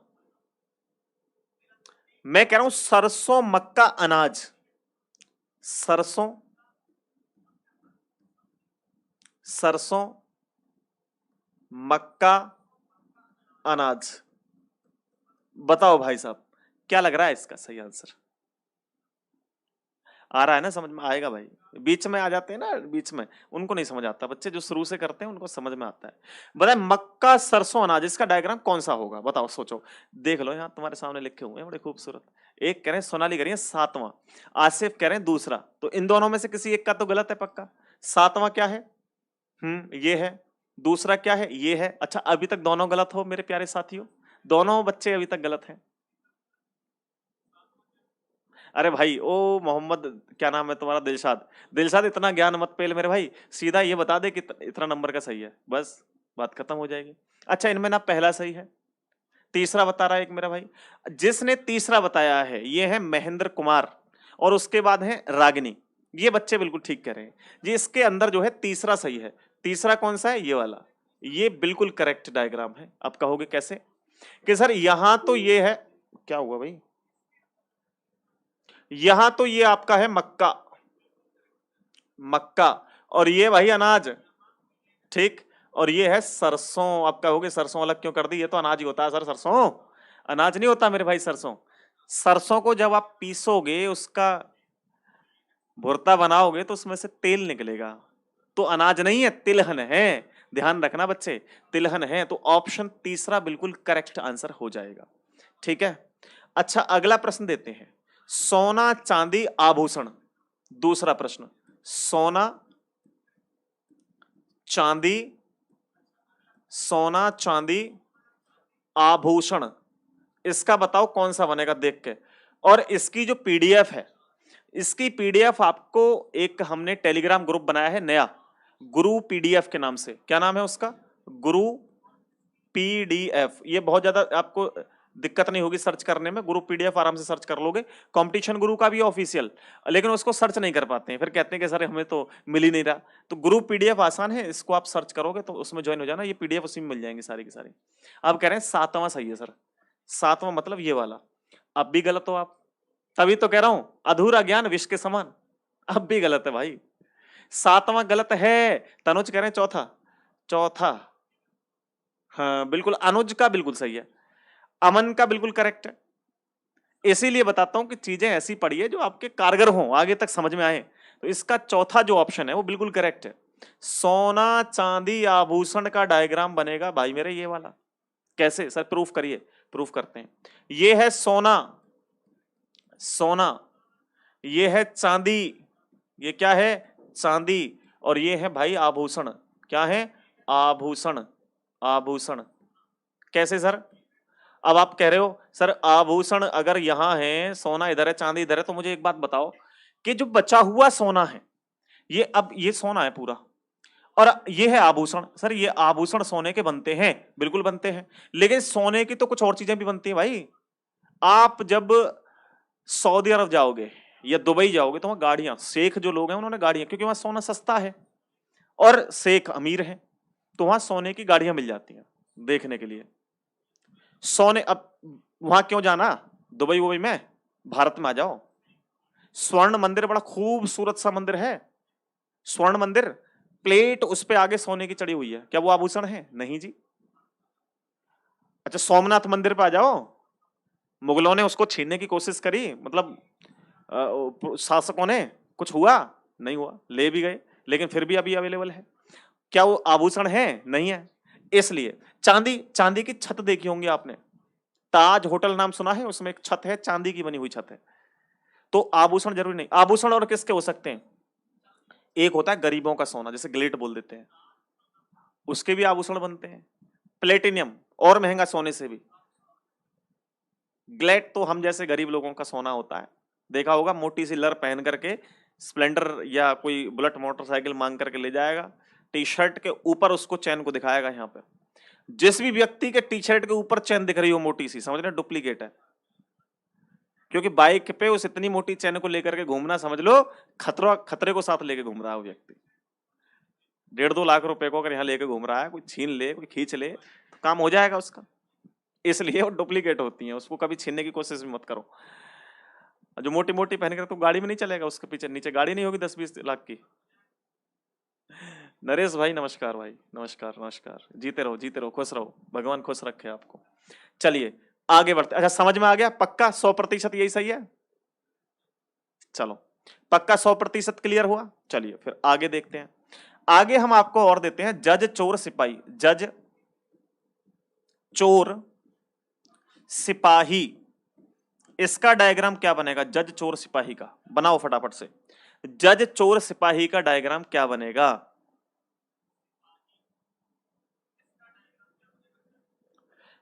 [SPEAKER 1] मैं कह रहा हूं सरसों मक्का अनाज, सरसों, सरसों मक्का अनाज। बताओ भाई साहब, क्या लग रहा है इसका सही आंसर? आ रहा है ना? समझ में आएगा भाई। बीच में आ जाते हैं ना, बीच में उनको नहीं समझ आता। बच्चे जो शुरू से करते हैं उनको समझ में आता है। बताए मक्का सरसों अनाज, इसका डायग्राम कौन सा होगा? बताओ, सोचो। देख लो यहाँ तुम्हारे सामने लिखे हुए हैं बड़े खूबसूरत। एक कह रहे हैं सोनाली, कह रही है 7वां, आसिफ कह रहे हैं दूसरा। तो इन दोनों में से किसी एक का तो गलत है पक्का। 7वां क्या है? ये है। दूसरा क्या है? ये है। अच्छा, अभी तक दोनों गलत हो मेरे प्यारे साथियों, दोनों बच्चे अभी तक गलत हैं। अरे भाई ओ मोहम्मद, क्या नाम है तुम्हारा? दिलशाद। दिलशाद इतना ज्ञान मत पेल मेरे भाई, सीधा ये बता दे कि इतना नंबर का सही है, बस बात खत्म हो जाएगी। अच्छा, इनमें ना पहला सही है, तीसरा बता रहा है एक मेरा भाई। जिसने तीसरा बताया है ये है महेंद्र कुमार, और उसके बाद है रागिनी। ये बच्चे बिल्कुल ठीक कह रहे हैं जी, इसके अंदर जो है तीसरा सही है। तीसरा कौन सा है? ये वाला। ये बिल्कुल करेक्ट डायग्राम है। अब कहोगे कैसे? कि सर यहां तो ये है, क्या हुआ भाई? यहां तो ये आपका है मक्का, मक्का, और ये भाई अनाज, ठीक। और ये है सरसों। आप कहोगे सरसों अलग क्यों कर दी? ये तो अनाज ही होता है सर, सरसों अनाज नहीं होता मेरे भाई। सरसों, सरसों को जब आप पीसोगे, उसका भुर्ता बनाओगे तो उसमें से तेल निकलेगा, तो अनाज नहीं है, तिलहन है। ध्यान रखना बच्चे, तिलहन है। तो ऑप्शन तीसरा बिल्कुल करेक्ट आंसर हो जाएगा, ठीक है? अच्छा, अगला प्रश्न देते हैं। सोना चांदी आभूषण, दूसरा प्रश्न। सोना चांदी, सोना चांदी आभूषण, इसका बताओ कौन सा बनेगा देख के। और इसकी जो पीडीएफ है, इसकी पीडीएफ आपको एक हमने टेलीग्राम ग्रुप बनाया है नया, गुरु पीडीएफ के नाम से। क्या नाम है उसका? गुरु पीडीएफ। ये बहुत ज्यादा आपको दिक्कत नहीं होगी सर्च करने में, गुरु पीडीएफ आराम से सर्च कर लोगे। कंपटीशन गुरु का भी ऑफिशियल, लेकिन उसको सर्च नहीं कर पाते हैं, फिर कहते हैं कि सर हमें तो मिल ही नहीं रहा। तो गुरु पीडीएफ आसान है, इसको आप सर्च करोगे तो उसमें ज्वाइन हो जाना, ये पीडीएफ उसी में मिल जाएंगे सारी की सारी। अब कह रहे हैं 7वां सही है सर, 7वां मतलब ये वाला। अब भी गलत हो आप, तभी तो कह रहा हूं अधूरा ज्ञान विष के समान। अब भी गलत है भाई, 7वां गलत है। तनुज कह रहे हैं चौथा, चौथा। हाँ बिल्कुल, अनुज का बिल्कुल सही है, अमन का बिल्कुल करेक्ट है। इसीलिए बताता हूं कि चीजें ऐसी पढ़िए जो आपके कारगर हों, आगे तक समझ में आए। तो इसका चौथा जो ऑप्शन है वो बिल्कुल करेक्ट है। सोना चांदी आभूषण का डायग्राम बनेगा भाई मेरे ये वाला। कैसे सर? प्रूफ करिए। प्रूफ करते हैं। ये है सोना, सोना, ये है चांदी, ये क्या है? चांदी। और ये है भाई आभूषण, क्या है? आभूषण, आभूषण। कैसे सर? अब आप कह रहे हो सर आभूषण अगर यहां है, सोना इधर है, चांदी इधर है, तो मुझे एक बात बताओ कि जो बचा हुआ सोना है, ये अब ये सोना है पूरा, और ये है आभूषण। सर ये आभूषण सोने के बनते हैं, बिल्कुल बनते हैं, लेकिन सोने की तो कुछ और चीजें भी बनती हैं भाई। आप जब सऊदी अरब जाओगे या दुबई जाओगे तो वहां गाड़ियां, शेख जो लोग हैं उन्होंने गाड़ियां, क्योंकि वहां सोना सस्ता है और शेख अमीर हैं, तो वहां सोने की गाड़ियां मिल जाती हैं देखने के लिए। सोने, अब वहां क्यों जाना दुबई वुबई में, भारत में आ जाओ। स्वर्ण मंदिर बड़ा खूबसूरत सा मंदिर है, स्वर्ण मंदिर, प्लेट उस पे आगे सोने की चढ़ी हुई है, क्या वो आभूषण है? नहीं जी। अच्छा सोमनाथ मंदिर पे आ जाओ, मुगलों ने उसको छीनने की कोशिश करी, मतलब शासकों ने, कुछ हुआ? नहीं हुआ, ले भी गए, लेकिन फिर भी अभी अवेलेबल है। क्या वो आभूषण है? नहीं है। इसलिए चांदी, चांदी की छत देखी होंगी आपने, ताज होटल नाम सुना है, उसमें एक छत है, चांदी की बनी हुई छत है। तो आभूषण जरूरी नहीं। आभूषण और किसके हो सकते हैं? एक होता है गरीबों का सोना, जैसे ग्लेट बोल देते हैं, उसके भी आभूषण बनते हैं। प्लेटिनियम और महंगा सोने से भी। ग्लेट तो हम जैसे गरीब लोगों का सोना होता है, देखा होगा, मोटी सी लर पहन करके स्प्लेंडर या कोई बुलेट मोटरसाइकिल मांग करके ले जाएगा, टी शर्ट के ऊपर उसको चैन को दिखाएगा। यहाँ पे जिस भी व्यक्ति के टी शर्ट के ऊपर चैन दिख रही हो मोटी सी, समझ रहे डुप्लीकेट है, क्योंकि बाइक पे उस इतनी मोटी चैन को लेकर के घूमना, समझ लो खतरा, खतरे को साथ लेके घूम रहा है वो व्यक्ति। 1.5-2 लाख रुपए को अगर यहाँ लेके घूम रहा है, कोई छीन ले, कोई खींच ले, तो काम हो जाएगा उसका। इसलिए वो डुप्लीकेट होती हैं, उसको कभी छीनने की कोशिश भी मत करो। जो मोटी मोटी पहन कर तो गाड़ी में नहीं चलेगा, उसके पीछे नीचे गाड़ी नहीं होगी 10-20 लाख की। नरेश भाई नमस्कार, भाई नमस्कार नमस्कार, जीते रहो खुश रहो, भगवान खुश रखे आपको। चलिए आगे बढ़ते। अच्छा समझ में आ गया पक्का 100% यही सही है? चलो पक्का 100% क्लियर हुआ। चलिए फिर आगे देखते हैं। आगे हम आपको और देते हैं जज चोर सिपाही। जज चोर सिपाही, इसका डायग्राम क्या बनेगा? जज चोर सिपाही का बनाओ फटाफट से। जज चोर सिपाही का डायग्राम क्या बनेगा?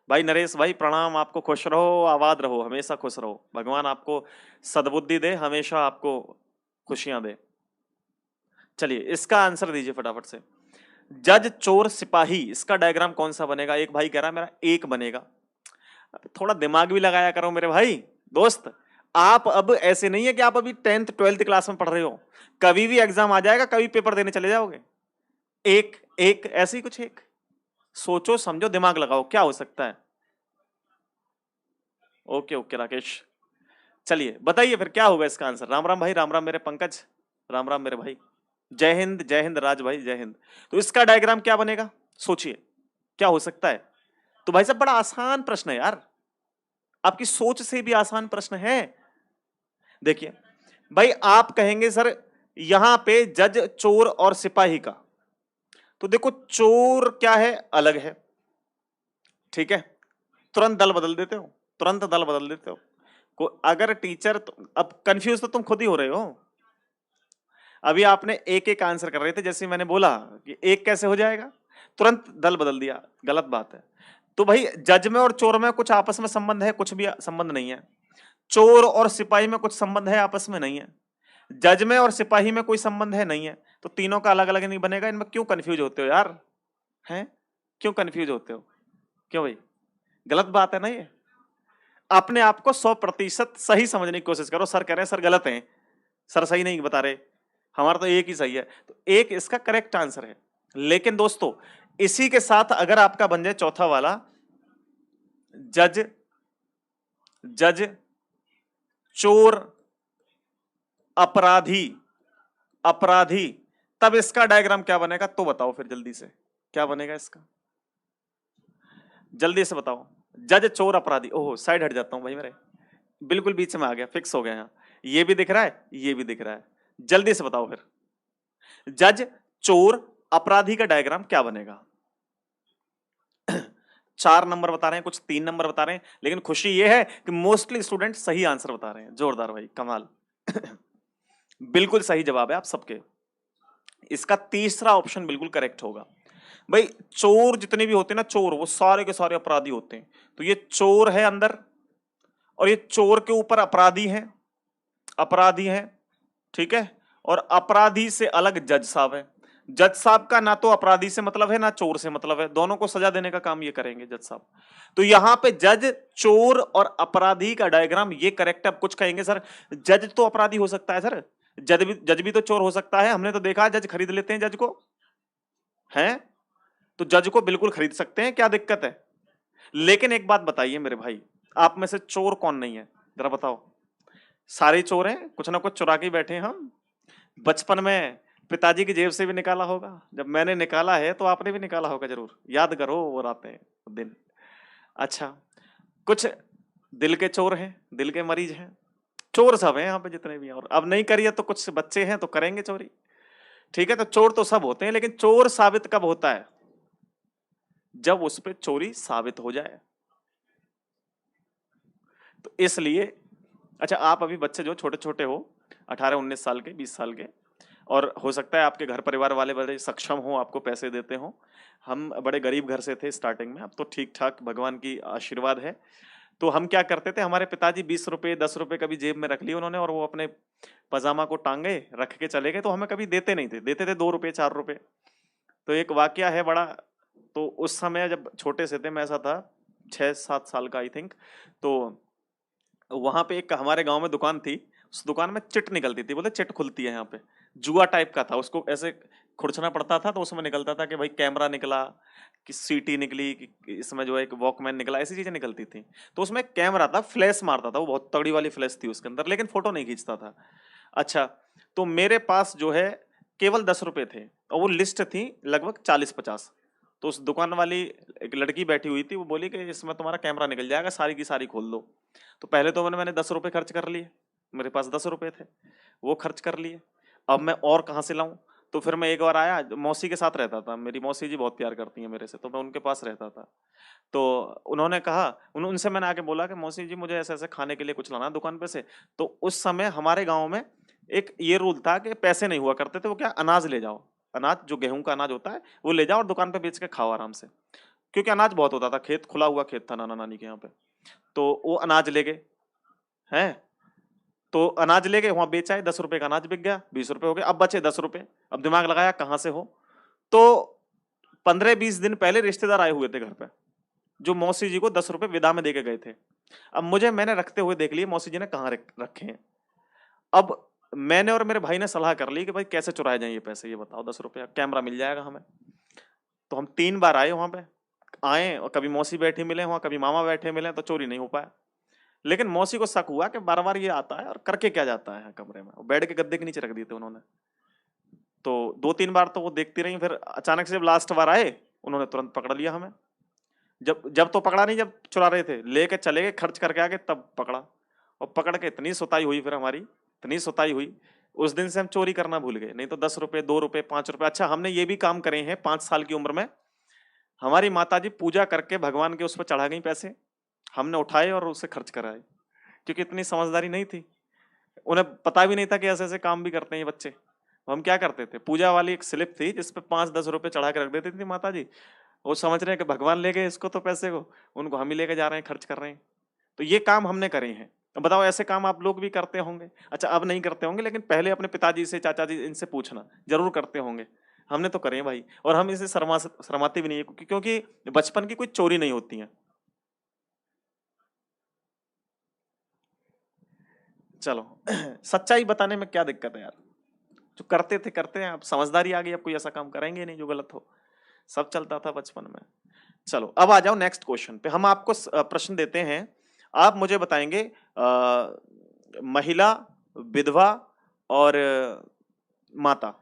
[SPEAKER 1] भाई नरेश भाई प्रणाम, आपको खुश रहो, आबाद रहो, हमेशा खुश रहो, भगवान आपको सद्बुद्धि दे, हमेशा आपको खुशियां दे। चलिए इसका आंसर दीजिए फटाफट से। जज चोर सिपाही, इसका डायग्राम कौन सा बनेगा? एक भाई कह रहा है मेरा एक बनेगा। थोड़ा दिमाग भी लगाया करो मेरे भाई दोस्त। आप अब ऐसे नहीं है कि आप अभी 10th 12th क्लास में पढ़ रहे हो, कभी भी एग्जाम आ जाएगा, कभी पेपर देने चले जाओगे। एक एक ऐसे ही कुछ, एक सोचो समझो दिमाग लगाओ क्या हो सकता है। ओके ओके राकेश, चलिए बताइए फिर क्या होगा इसका आंसर। राम राम भाई, राम राम मेरे पंकज, राम राम मेरे भाई, जय हिंद राज भाई, जय हिंद। तो इसका डायग्राम क्या बनेगा? सोचिए क्या हो सकता है। तो भाई साहब बड़ा आसान प्रश्न है यार, आपकी सोच से भी आसान प्रश्न है। देखिए भाई आप कहेंगे सर यहां पे जज चोर और सिपाही का, तो देखो चोर क्या है, अलग है, ठीक है, तुरंत दल बदल देते हो, तुरंत दल बदल देते हो। अगर टीचर अब कंफ्यूज तो तुम खुद ही हो रहे हो। अभी आपने एक एक आंसर कर रहे थे, जैसे मैंने बोला कि एक कैसे हो जाएगा, तुरंत दल बदल दिया, गलत बात है। तो भाई जज में और चोर में कुछ आपस में संबंध है? कुछ भी संबंध नहीं है। चोर और सिपाही में कुछ संबंध है? आपस में नहीं है। जज में और सिपाही में कोई संबंध है? नहीं है। तो तीनों का अलग अलग नहीं बनेगा। इनमें क्यों कंफ्यूज होते हो यार, हैं क्यों कंफ्यूज होते हो? क्यों भाई, गलत बात है ना ये। अपने आप को 100% सही समझने की कोशिश करो। सर कह रहे हैं सर गलत है, सर सही नहीं बता रहे, हमारा तो एक ही सही है, तो एक इसका करेक्ट आंसर है। लेकिन दोस्तों इसी के साथ अगर आपका बन जाए चौथा वाला, जज जज चोर अपराधी, अपराधी, तब इसका डायग्राम क्या बनेगा? तो बताओ फिर जल्दी से क्या बनेगा इसका, जल्दी से बताओ। जज चोर अपराधी, ओहो साइड हट जाता हूं भाई मेरे, बिल्कुल बीच में आ गया, फिक्स हो गया यहाँ। ये भी दिख रहा है, ये भी दिख रहा है, जल्दी से बताओ फिर जज चोर अपराधी का डायग्राम क्या बनेगा? 4 नंबर बता रहे हैं, कुछ 3 नंबर बता रहे हैं, लेकिन खुशी ये है कि मोस्टली स्टूडेंट सही आंसर बता रहे हैं। जोरदार भाई, कमाल। बिल्कुल सही जवाब है आप सबके। इसका तीसरा ऑप्शन बिल्कुल करेक्ट होगा। भाई चोर जितने भी होते हैं ना, चोर वो सारे के सारे अपराधी होते हैं। तो ये चोर है अंदर, और ये चोर के ऊपर अपराधी है, अपराधी है, ठीक है। और अपराधी से अलग जज साहब है। जज साहब का ना तो अपराधी से मतलब है ना चोर से मतलब है, दोनों को सजा देने का काम ये करेंगे जज साहब। तो यहां पे जज चोर और अपराधी का डायग्राम ये करेक्ट है। अब कुछ कहेंगे सर जज तो अपराधी हो सकता है सर, जज भी तो चोर हो सकता है, हमने तो देखा जज खरीद लेते हैं जज को, हैं? तो जज को बिल्कुल खरीद सकते हैं, क्या दिक्कत है? लेकिन एक बात बताइए मेरे भाई, आप में से चोर कौन नहीं है, जरा बताओ। सारे चोर हैं, कुछ ना कुछ चुरा के ही बैठे हैं हम। बचपन में पिताजी की जेब से भी निकाला होगा, जब मैंने निकाला है तो आपने भी निकाला होगा जरूर, याद करो वो रातें, वो दिन। अच्छा, कुछ दिल के चोर हैं, दिल के मरीज हैं, चोर सब हैं यहाँ पे जितने भी हैं, और अब नहीं करिए तो कुछ बच्चे हैं तो करेंगे चोरी। ठीक है, तो चोर तो सब होते हैं, लेकिन चोर साबित कब होता है? जब उस पे चोरी साबित हो जाए। तो इसलिए, अच्छा आप अभी बच्चे जो छोटे छोटे हो, 18-19 साल के, 20 साल के, और हो सकता है आपके घर परिवार वाले बड़े सक्षम हो, आपको पैसे देते हो। हम बड़े गरीब घर से थे स्टार्टिंग में, अब तो ठीक ठाक भगवान की आशीर्वाद है। तो हम क्या करते थे, हमारे पिताजी 20 रुपए 10 रुपए कभी जेब में रख लिए उन्होंने, और वो अपने पजामा को टांगे रख के चले गए, तो हमें कभी देते नहीं थे, देते थे 2 रुपए 4 रुपए। तो एक वाकया है बड़ा। तो उस समय जब छोटे से थे, मैं ऐसा था 6-7 साल का आई थिंक, तो वहां पे एक हमारे गांव में दुकान थी, उस दुकान में चिट निकलती थी, बोलते चिट खुलती है यहाँ पे, जुआ टाइप का था, उसको ऐसे खुरचना पड़ता था, तो उसमें निकलता था कि भाई कैमरा निकला, कि सीटी निकली, कि इसमें जो है एक वॉकमैन निकला, ऐसी चीजें निकलती थी। तो उसमें कैमरा था, फ्लैश मारता था, वो बहुत तगड़ी वाली फ्लैश थी उसके अंदर, लेकिन फोटो नहीं खींचता था। अच्छा, तो मेरे पास जो है केवल 10 रुपए थे, और वो लिस्ट थी लगभग 40-50। तो उस दुकान वाली एक लड़की बैठी हुई थी, वो बोली कि इसमें तुम्हारा कैमरा निकल जाएगा, सारी की सारी खोल दो। तो पहले तो मैंने 10 रुपए खर्च कर लिए, मेरे पास 10 रुपए थे, वो खर्च कर लिए। अब मैं और कहाँ से लाऊं? तो फिर मैं एक बार आया, मौसी के साथ रहता था, मेरी मौसी जी बहुत प्यार करती हैं मेरे से, तो मैं उनके पास रहता था। तो उन्होंने कहा, उनसे मैंने आके बोला कि मौसी जी मुझे ऐसे ऐसे खाने के लिए कुछ लाना है दुकान पे से। तो उस समय हमारे गांव में एक ये रूल था कि पैसे नहीं हुआ करते थे, वो क्या, अनाज ले जाओ, अनाज जो गेहूं का अनाज होता है वो ले जाओ और दुकान पे बेच के खाओ आराम से, क्योंकि अनाज बहुत होता था, खेत खुला हुआ खेत था नाना नानी के यहाँ पे। तो वो अनाज ले गए हैं, तो अनाज ले गए वहां बेचा है, 10 रुपए का अनाज बिक गया, 20 रुपए हो गए, अब बचे 10 रुपए। अब दिमाग लगाया कहां से हो, तो 15-20 दिन पहले रिश्तेदार आए हुए थे घर पे, जो मौसी जी को 10 रुपए विदा में देके गए थे। अब मुझे, मैंने रखते हुए देख लिए मौसी जी ने कहाँ रखे हैं। अब मैंने और मेरे भाई ने सलाह कर ली कि भाई कैसे चुराए जाएं ये पैसे, ये बताओ, 10 रुपया कैमरा मिल जाएगा हमें। तो हम 3 बार आए वहां पे, आए और कभी मौसी बैठी मिले वहां, कभी मामा बैठे मिले, तो चोरी नहीं हो पाया। लेकिन मौसी को शक हुआ कि बार बार ये आता है और करके क्या जाता है कमरे में, बेड के गद्दे के नीचे रख दिए थे उन्होंने। तो 2-3 बार तो वो देखती रही, फिर अचानक से जब लास्ट बार आए, उन्होंने तुरंत पकड़ लिया हमें। जब जब तो पकड़ा नहीं, जब चुरा रहे थे, लेके चले गए, खर्च करके आ गए, तब पकड़ा। और पकड़ के इतनी सुताई हुई फिर हमारी, इतनी सुताई हुई, उस दिन से हम चोरी करना भूल गए। नहीं तो 10 रुपए 2 रुपए 5 रुपए, अच्छा हमने ये भी काम करे हैं 5 साल की उम्र में। हमारी माताजी पूजा करके भगवान के उस पर चढ़ा गई पैसे, हमने उठाए और उसे खर्च कराए, क्योंकि इतनी समझदारी नहीं थी, उन्हें पता भी नहीं था कि ऐसे ऐसे काम भी करते हैं ये बच्चे। हम क्या करते थे, पूजा वाली एक स्लिप थी जिसपे 5-10 रुपए चढ़ा के रख देती थी माता जी, वो समझ रहे हैं कि भगवान ले गए इसको तो पैसे को, उनको हम ही लेके जा रहे हैं, खर्च कर रहे हैं। तो ये काम हमने करे हैं। अब बताओ, ऐसे काम आप लोग भी करते होंगे? अच्छा अब नहीं करते होंगे, लेकिन पहले अपने पिताजी से, चाचा जी, इनसे पूछना, जरूर करते होंगे। हमने तो करे हैं भाई, और हम इसे शर्माते भी नहीं है, क्योंकि बचपन की कोई चोरी नहीं होती है। चलो सच्चाई बताने में क्या दिक्कत है यार, जो करते थे करते हैं, अब समझदारी आ गई, अब कोई ऐसा काम करेंगे नहीं जो गलत हो, सब चलता था बचपन में। चलो अब आ जाओ नेक्स्ट क्वेश्चन पे, हम आपको प्रश्न देते हैं, आप मुझे बताएंगे महिला, विधवा और माता।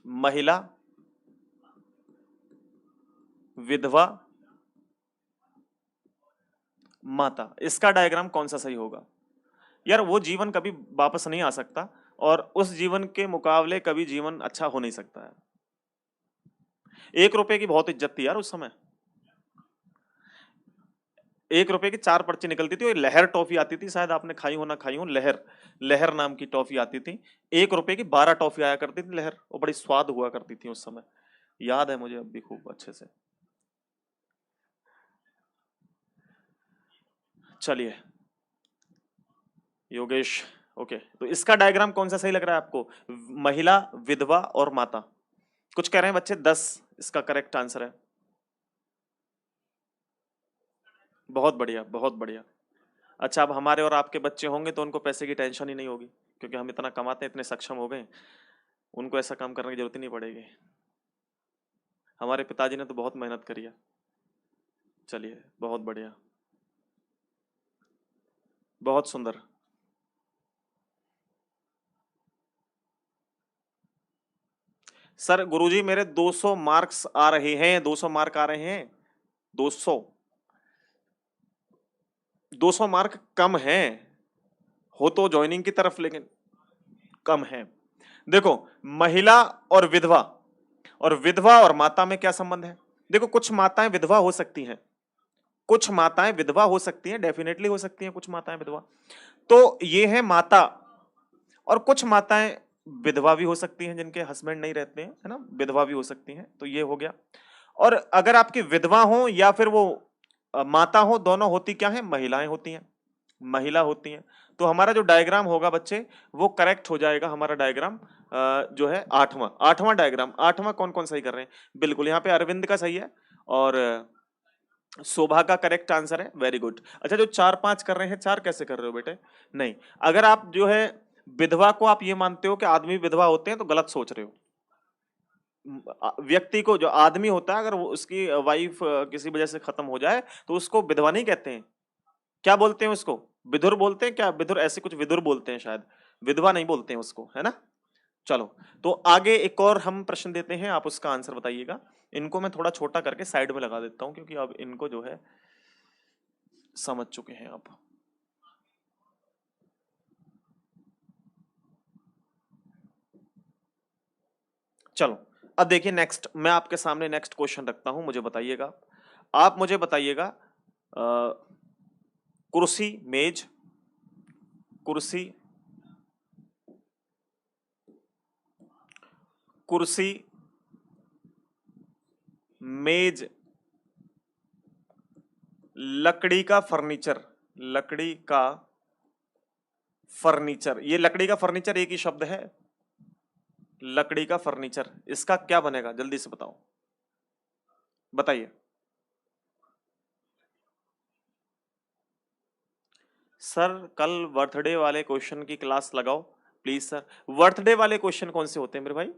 [SPEAKER 1] महिला, विधवा, माता, इसका डायग्राम कौन सा सही होगा? यार वो जीवन कभी वापस नहीं आ सकता, और उस जीवन के मुकाबले कभी जीवन अच्छा हो नहीं सकता है। 1 रुपए की बहुत इज्जत थी यार उस समय, 1 रुपए की 4 पर्ची निकलती थी, और लहर टॉफी आती थी, शायद आपने खाई हो ना खाई हो, लहर, लहर नाम की टॉफी आती थी। 1 रुपए की 12 टॉफी आया करती थी लहर, वो बड़ी स्वाद हुआ करती थी उस समय, याद है मुझे अब भी खूब अच्छे से। चलिए योगेश, ओके, तो इसका डायग्राम कौन सा सही लग रहा है आपको? महिला, विधवा और माता, कुछ कह रहे हैं बच्चे 10 इसका करेक्ट आंसर है। बहुत बढ़िया, बहुत बढ़िया। अच्छा, अब हमारे और आपके बच्चे होंगे तो उनको पैसे की टेंशन ही नहीं होगी, क्योंकि हम इतना कमाते हैं, इतने सक्षम हो गए, उनको ऐसा काम करने की जरूरत ही नहीं पड़ेगी। हमारे पिताजी ने तो बहुत मेहनत करी है। चलिए बहुत बढ़िया, बहुत सुंदर। सर गुरुजी मेरे 200 मार्क्स आ रहे हैं, 200 मार्क आ रहे हैं, 200 200 मार्क कम है, हो तो ज्वाइनिंग की तरफ लेकिन कम है। देखो, महिला और विधवा, और विधवा और माता में क्या संबंध है? देखो, कुछ माताएं विधवा हो सकती हैं, कुछ माताएं विधवा हो सकती हैं, डेफिनेटली हो सकती हैं कुछ माताएं विधवा। तो ये है माता, और कुछ माताएं विधवा भी हो सकती हैं जिनके हस्बैंड नहीं रहते हैं, है ना, विधवा भी हो सकती हैं, तो ये हो गया। और अगर आपकी विधवा हो या फिर वो माता हो, दोनों होती क्या है? महिलाएं होती हैं, महिला होती हैं। तो हमारा जो डायग्राम होगा बच्चे, वो करेक्ट हो जाएगा हमारा डायग्राम, जो है आठवां, आठवां डायग्राम। आठवां कौन कौन सही कर रहे हैं? बिल्कुल, यहाँ पे अरविंद का सही है और शोभा का करेक्ट आंसर है, वेरी गुड। अच्छा, जो 4-5 कर रहे हैं, 4 कैसे कर रहे हो बेटे? नहीं, अगर आप जो है विधवा को आप ये मानते हो कि आदमी विधवा होते हैं तो गलत सोच रहे हो। व्यक्ति को, जो आदमी होता है, अगर वो उसकी वाइफ किसी वजह से खत्म हो जाए तो उसको विधवा नहीं कहते हैं, क्या बोलते हैं उसको? विधुर बोलते हैं क्या? विधुर, ऐसे कुछ विधुर बोलते हैं शायद, विधवा नहीं बोलते हैं उसको, है ना। चलो, तो आगे एक और हम प्रश्न देते हैं, आप उसका आंसर बताइएगा। इनको मैं थोड़ा छोटा करके साइड में लगा देता हूं क्योंकि अब इनको जो है समझ चुके हैं आप। चलो, अब देखिए नेक्स्ट, मैं आपके सामने नेक्स्ट क्वेश्चन रखता हूं, मुझे बताइएगा, आप मुझे बताइएगा, कुर्सी, मेज, कुर्सी, कुर्सी, मेज, लकड़ी का फर्नीचर, लकड़ी का फर्नीचर, ये लकड़ी का फर्नीचर एक ही शब्द है, लकड़ी का फर्नीचर, इसका क्या बनेगा? जल्दी से बताओ, बताइए। सर कल बर्थडे वाले क्वेश्चन की क्लास लगाओ प्लीज सर। बर्थडे वाले क्वेश्चन कौन से होते हैं मेरे भाई?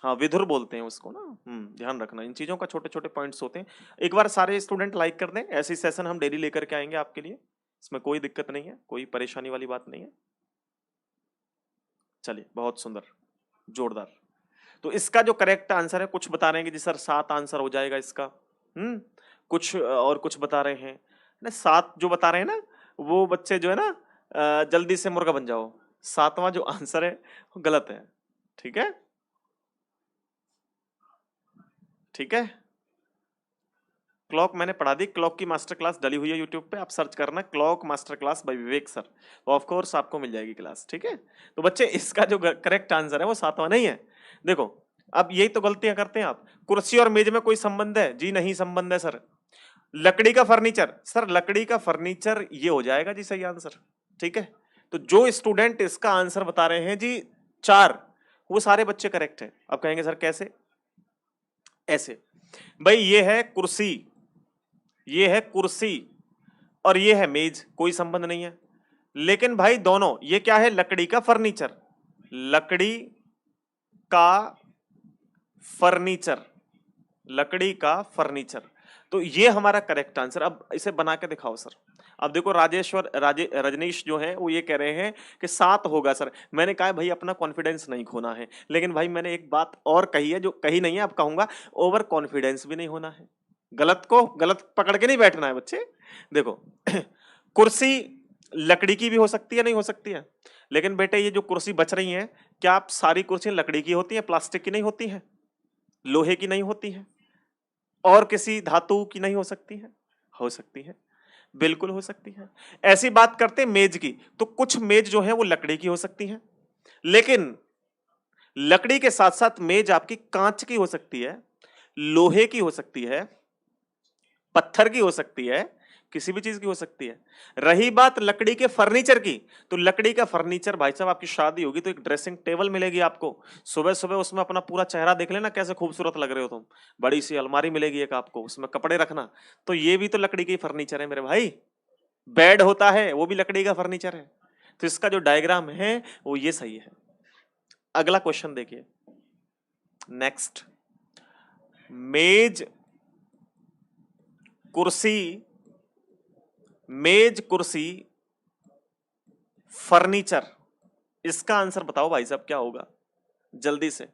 [SPEAKER 1] हाँ, विधुर बोलते हैं उसको ना। ध्यान रखना, इन चीजों का छोटे छोटे पॉइंट्स होते हैं। एक बार सारे स्टूडेंट लाइक कर दें, ऐसी सेशन हम डेली लेकर के आएंगे आपके लिए, इसमें कोई दिक्कत नहीं है, कोई परेशानी वाली बात नहीं है। चलिए, बहुत सुंदर, जोरदार। तो इसका जो करेक्ट आंसर है, कुछ बता रहे हैं कि जी सर 7 आंसर हो जाएगा इसका, कुछ और कुछ बता रहे हैं ना, 7 जो बता रहे हैं ना, वो बच्चे जो है ना, जल्दी से मुर्गा बन जाओ, 7वां जो आंसर है वो गलत है। ठीक है, ठीक है। क्लॉक मैंने पढ़ा दी, क्लॉक की मास्टर क्लास डली हुई है यूट्यूब पे, आप सर्च करना क्लॉक मास्टर क्लास बाय विवेक सर, तो ऑफ कोर्स आपको मिल जाएगी क्लास। ठीक है, तो बच्चे इसका जो करेक्ट आंसर है वो 7वां नहीं है। देखो, अब यही तो गलतियां करते हैं आप, कुर्सी और मेज में कोई संबंध है? जी नहीं संबंध है सर। लकड़ी का फर्नीचर, सर लकड़ी का फर्नीचर ये हो जाएगा जी सही आंसर। ठीक है, तो जो स्टूडेंट इसका आंसर बता रहे हैं जी 4, वो सारे बच्चे करेक्ट हैं। अब कहेंगे सर कैसे? ऐसे, भाई ये है कुर्सी, ये है कुर्सी, और ये है मेज, कोई संबंध नहीं है। लेकिन भाई दोनों, ये क्या है? लकड़ी का फर्नीचर, लकड़ी का फर्नीचर, लकड़ी का फर्नीचर, तो ये हमारा करेक्ट आंसर। अब इसे बना के दिखाओ सर। अब देखो, रजनीश जो है वो ये कह रहे हैं कि 7 होगा सर। मैंने कहा भाई अपना कॉन्फिडेंस नहीं खोना है, लेकिन भाई मैंने एक बात और कही है, जो कही नहीं है अब कहूंगा, ओवर कॉन्फिडेंस भी नहीं होना है, गलत को गलत पकड़ के नहीं बैठना है बच्चे। देखो, कुर्सी लकड़ी की भी हो सकती है, नहीं हो सकती है, लेकिन बेटे ये जो कुर्सी बच रही है, क्या आप सारी कुर्सियां लकड़ी की होती हैं, प्लास्टिक की नहीं होती हैं, लोहे की नहीं होती हैं, और किसी धातु की नहीं हो सकती है? हो सकती है, बिल्कुल हो सकती है। ऐसी बात करते हैं मेज की, तो कुछ मेज जो है वो लकड़ी की हो सकती है, लेकिन लकड़ी के साथ साथ मेज आपकी कांच की हो सकती है, लोहे की हो सकती है, पत्थर की हो सकती है, किसी भी चीज की हो सकती है। रही बात लकड़ी के फर्नीचर की, तो लकड़ी का फर्नीचर भाई साहब, आपकी शादी होगी तो एक ड्रेसिंग टेबल मिलेगी आपको, सुबह सुबह उसमें अपना पूरा चेहरा देख लेना कैसे खूबसूरत लग रहे हो तुम, बड़ी सी अलमारी मिलेगी एक आपको, उसमें कपड़े रखना, तो ये भी तो लकड़ी की फर्नीचर है मेरे भाई। बेड होता है, वो भी लकड़ी का फर्नीचर है। तो इसका जो डायग्राम है वो ये सही है। अगला क्वेश्चन देखिए, नेक्स्ट, मेज, कुर्सी, मेज, कुर्सी, फर्नीचर, इसका आंसर बताओ भाई साहब क्या होगा, जल्दी से।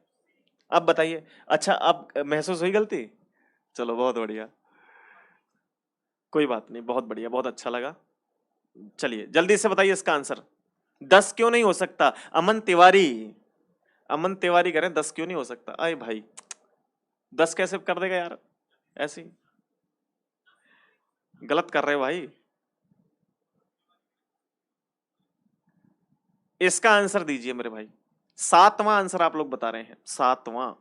[SPEAKER 1] अब बताइए। अच्छा, अब महसूस हुई गलती? चलो बहुत बढ़िया। कोई बात नहीं, बहुत बढ़िया, बहुत अच्छा लगा। चलिए जल्दी से बताइए इसका आंसर। 10 क्यों नहीं हो सकता? अमन तिवारी, अमन तिवारी कह रहे हैं 10 क्यों नहीं हो सकता। अरे भाई, 10 कैसे कर देगा यार, ऐसे ही गलत कर रहे हो भाई। इसका आंसर दीजिए मेरे भाई। 7वां आंसर आप लोग बता रहे हैं, 7वां।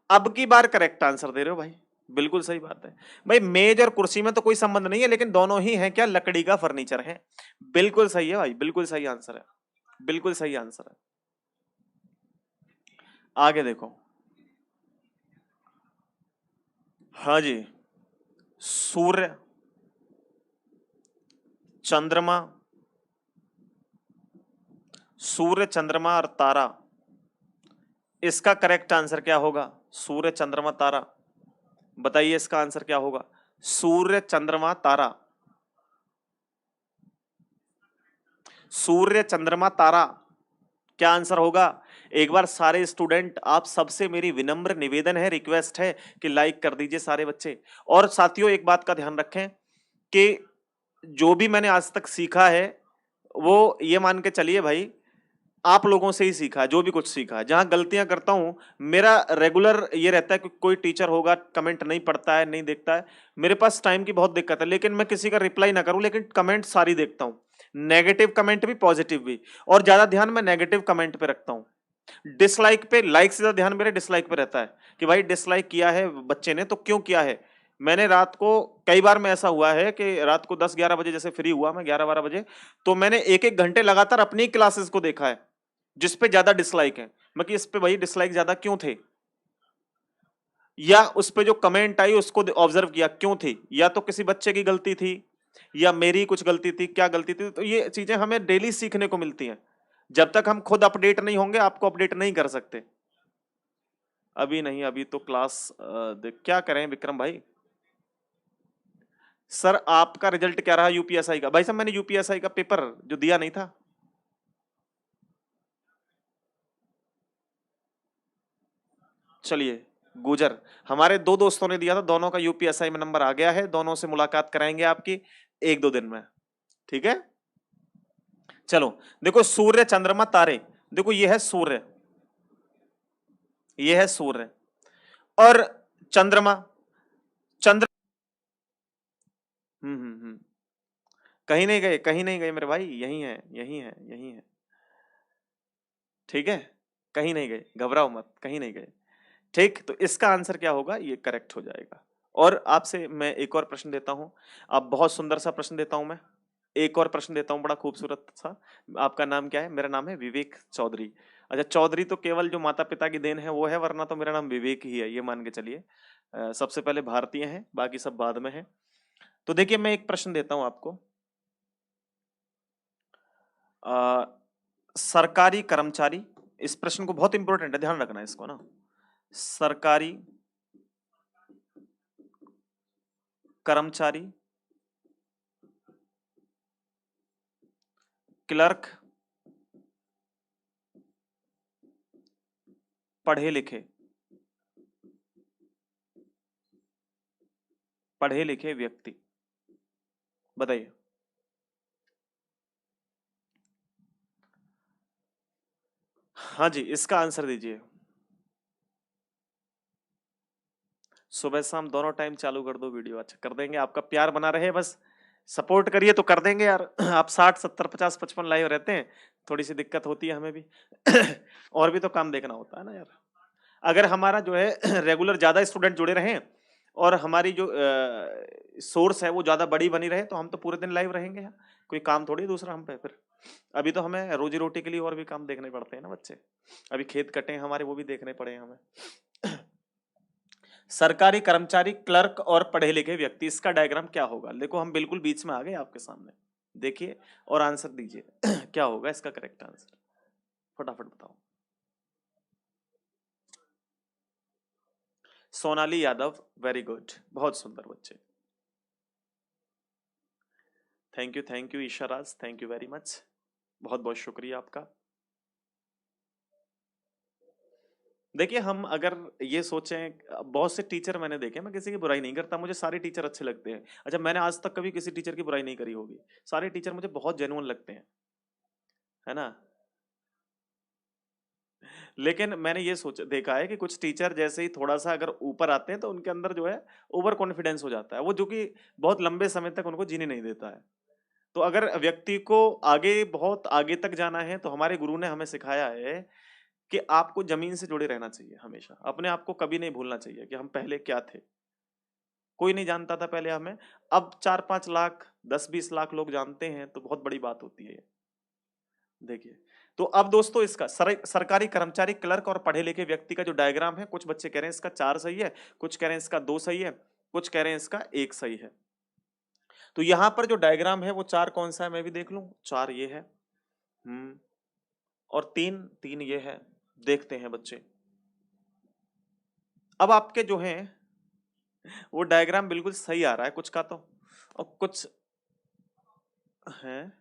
[SPEAKER 1] अब की बार करेक्ट आंसर दे रहे हो भाई, बिल्कुल सही बात है। भाई मेज और कुर्सी में तो कोई संबंध नहीं है, लेकिन दोनों ही हैं क्या, लकड़ी का फर्नीचर है। बिल्कुल सही है भाई, बिल्कुल सही आंसर है, बिल्कुल सही आंसर है। आगे देखो। हाँ जी। सूर्य, चंद्रमा, सूर्य चंद्रमा और तारा, इसका करेक्ट आंसर क्या होगा? सूर्य चंद्रमा तारा, बताइए इसका आंसर क्या होगा? सूर्य चंद्रमा तारा, सूर्य चंद्रमा तारा, क्या आंसर होगा? एक बार सारे स्टूडेंट, आप सबसे मेरी विनम्र निवेदन है, रिक्वेस्ट है कि लाइक कर दीजिए सारे बच्चे। और साथियों एक बात का ध्यान रखें कि जो भी मैंने आज तक सीखा है, वो ये मान के चलिए भाई, आप लोगों से ही सीखा है। जो भी कुछ सीखा है, जहां गलतियां करता हूं, मेरा रेगुलर ये रहता है कि कोई टीचर होगा, कमेंट नहीं पढ़ता है, नहीं देखता है। मेरे पास टाइम की बहुत दिक्कत है, लेकिन मैं किसी का रिप्लाई ना करूं, लेकिन कमेंट सारी देखता हूं। नेगेटिव कमेंट भी, पॉजिटिव भी। और ज्यादा ध्यान मैं नेगेटिव कमेंट पे रखता हूं। डिसलाइक पे, लाइक से ज्यादा ध्यान मेरे डिसलाइक पे रहता है कि भाई डिसलाइक किया है बच्चे ने तो क्यों किया है। मैंने रात को, कई बार में ऐसा हुआ है कि रात को 10-11 बजे जैसे फ्री हुआ मैं, 11-12 बजे, तो मैंने एक एक घंटे लगातार अपनी क्लासेस को देखा है जिस पे ज्यादा डिसलाइक है। मैं कि इस पे भाई डिसलाइक ज्यादा क्यों थे, या उस पे जो कमेंट आई उसको ऑब्जर्व किया क्यों थी, या तो किसी बच्चे की गलती थी, या मेरी कुछ गलती थी, क्या गलती थी। तो ये चीजें हमें डेली सीखने को मिलती हैं। जब तक हम खुद अपडेट नहीं होंगे, आपको अपडेट नहीं कर सकते। अभी नहीं, अभी तो क्लास क्या करें विक्रम भाई। सर आपका रिजल्ट क्या रहा यूपीएसआई का? भाई साहब मैंने यूपीएसआई का पेपर जो दिया नहीं था। चलिए, गुजर, हमारे दो दोस्तों ने दिया था, दोनों का यूपीएसआई में नंबर आ गया है, दोनों से मुलाकात कराएंगे आपकी 1-2 दिन में, ठीक है। चलो, देखो सूर्य चंद्रमा तारे, देखो ये है सूर्य, ये है सूर्य, और चंद्रमा, चंद्र, कहीं नहीं गए, कहीं नहीं गए मेरे भाई, यही है, यही है, यही है, ठीक है। कहीं नहीं गए, घबराओ मत, कहीं नहीं गए। ठीक, तो इसका आंसर क्या होगा, ये करेक्ट हो जाएगा। और आपसे मैं एक और प्रश्न देता हूं। अब बहुत सुंदर सा प्रश्न देता हूं मैं, एक और प्रश्न देता हूं बड़ा खूबसूरत सा। आपका नाम क्या है? मेरा नाम है विवेक चौधरी। अच्छा, चौधरी तो केवल जो माता पिता की देन है वो है, वरना तो मेरा नाम विवेक ही है, ये मान के चलिए। सबसे पहले भारतीय हैं, बाकी सब बाद में है। तो देखिए मैं एक प्रश्न देता हूं आपको। अ, सरकारी कर्मचारी, इस प्रश्न को बहुत इंपॉर्टेंट है, ध्यान रखना है इसको ना। सरकारी कर्मचारी, क्लर्क, पढ़े लिखे, पढ़े लिखे व्यक्ति, बताइए। हाँ जी, इसका आंसर दीजिए। सुबह शाम दोनों टाइम चालू कर दो वीडियो, अच्छा कर देंगे, आपका प्यार बना रहे बस, सपोर्ट करिए तो कर देंगे यार। आप 60, 70, 50, 55 लाइव रहते हैं, थोड़ी सी दिक्कत होती है हमें भी। और भी तो काम देखना होता है ना यार। अगर हमारा जो है रेगुलर ज्यादा स्टूडेंट जुड़े रहें, और हमारी जो सोर्स है वो ज्यादा बड़ी बनी रहे, तो हम तो पूरे दिन लाइव रहेंगे यार। कोई काम थोड़ी है दूसरा हम पे फिर। अभी तो हमें रोजी रोटी के लिए और भी काम देखने पड़ते हैं ना बच्चे। अभी खेत कटे हैं हमारे, वो भी देखने पड़े हैं हमें। सरकारी कर्मचारी, क्लर्क और पढ़े लिखे व्यक्ति, इसका डायग्राम क्या होगा? देखो हम बिल्कुल बीच में आ गए आपके सामने, देखिए और आंसर दीजिए। क्या होगा इसका करेक्ट आंसर, फटाफट बताओ। सोनाली यादव, वेरी गुड, बहुत सुंदर बच्चे। Thank you Isha Raj, thank you very much, बहुत बहुत शुक्रिया आपका। देखिए हम अगर ये सोचें, बहुत से टीचर मैंने देखे, मैं किसी की बुराई नहीं करता, मुझे सारे टीचर अच्छे लगते हैं। अच्छा, मैंने आज तक कभी किसी टीचर की बुराई नहीं करी होगी, सारे टीचर मुझे बहुत जेन्युइन लगते हैं, है ना। लेकिन मैंने ये सोच देखा है कि कुछ टीचर जैसे ही थोड़ा सा अगर ऊपर आते हैं तो उनके अंदर जो है ओवर कॉन्फिडेंस हो जाता है, वो जो कि बहुत लंबे समय तक उनको जीने नहीं देता है। तो अगर व्यक्ति को आगे, बहुत आगे तक जाना है, तो हमारे गुरु ने हमें सिखाया है कि आपको जमीन से जुड़े रहना चाहिए हमेशा, अपने आप को कभी नहीं भूलना चाहिए कि हम पहले क्या थे। कोई नहीं जानता था पहले हमें, अब 4-5 लाख, 10-20 लाख लोग जानते हैं, तो बहुत बड़ी बात होती है ये। देखिए, तो अब दोस्तों इसका सरकारी कर्मचारी, क्लर्क और पढ़े लिखे व्यक्ति का जो डायग्राम है, कुछ बच्चे कह रहे हैं इसका 4 सही है, कुछ कह रहे हैं इसका 2 सही है, कुछ कह रहे हैं इसका 1 सही है। तो यहां पर जो डायग्राम है वो 4 कौन सा है, मैं भी देख लूं। 4 ये है, और 3 ये है। देखते हैं बच्चे, अब आपके जो हैं वो डायग्राम बिल्कुल सही आ रहा है कुछ का तो, और कुछ है,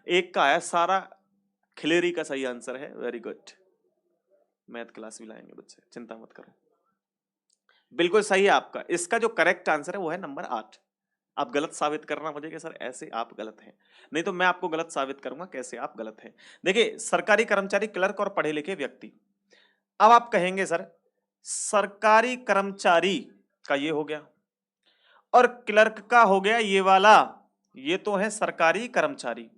[SPEAKER 1] एक का है सारा खिलेरी का सही आंसर है। वेरी गुड, मैथ क्लास भी लाएंगे बच्चे, चिंता मत करो। बिल्कुल सही है आपका, इसका जो करेक्ट आंसर है वो है नंबर 8। आप गलत साबित करना मुझे कि सर ऐसे आप गलत हैं, नहीं तो मैं आपको गलत साबित करूंगा कैसे आप गलत हैं। देखिए, सरकारी कर्मचारी, क्लर्क और पढ़े लिखे व्यक्ति। अब आप कहेंगे सर सरकारी कर्मचारी का ये हो गया और क्लर्क का हो गया ये वाला, ये तो है सरकारी कर्मचारी,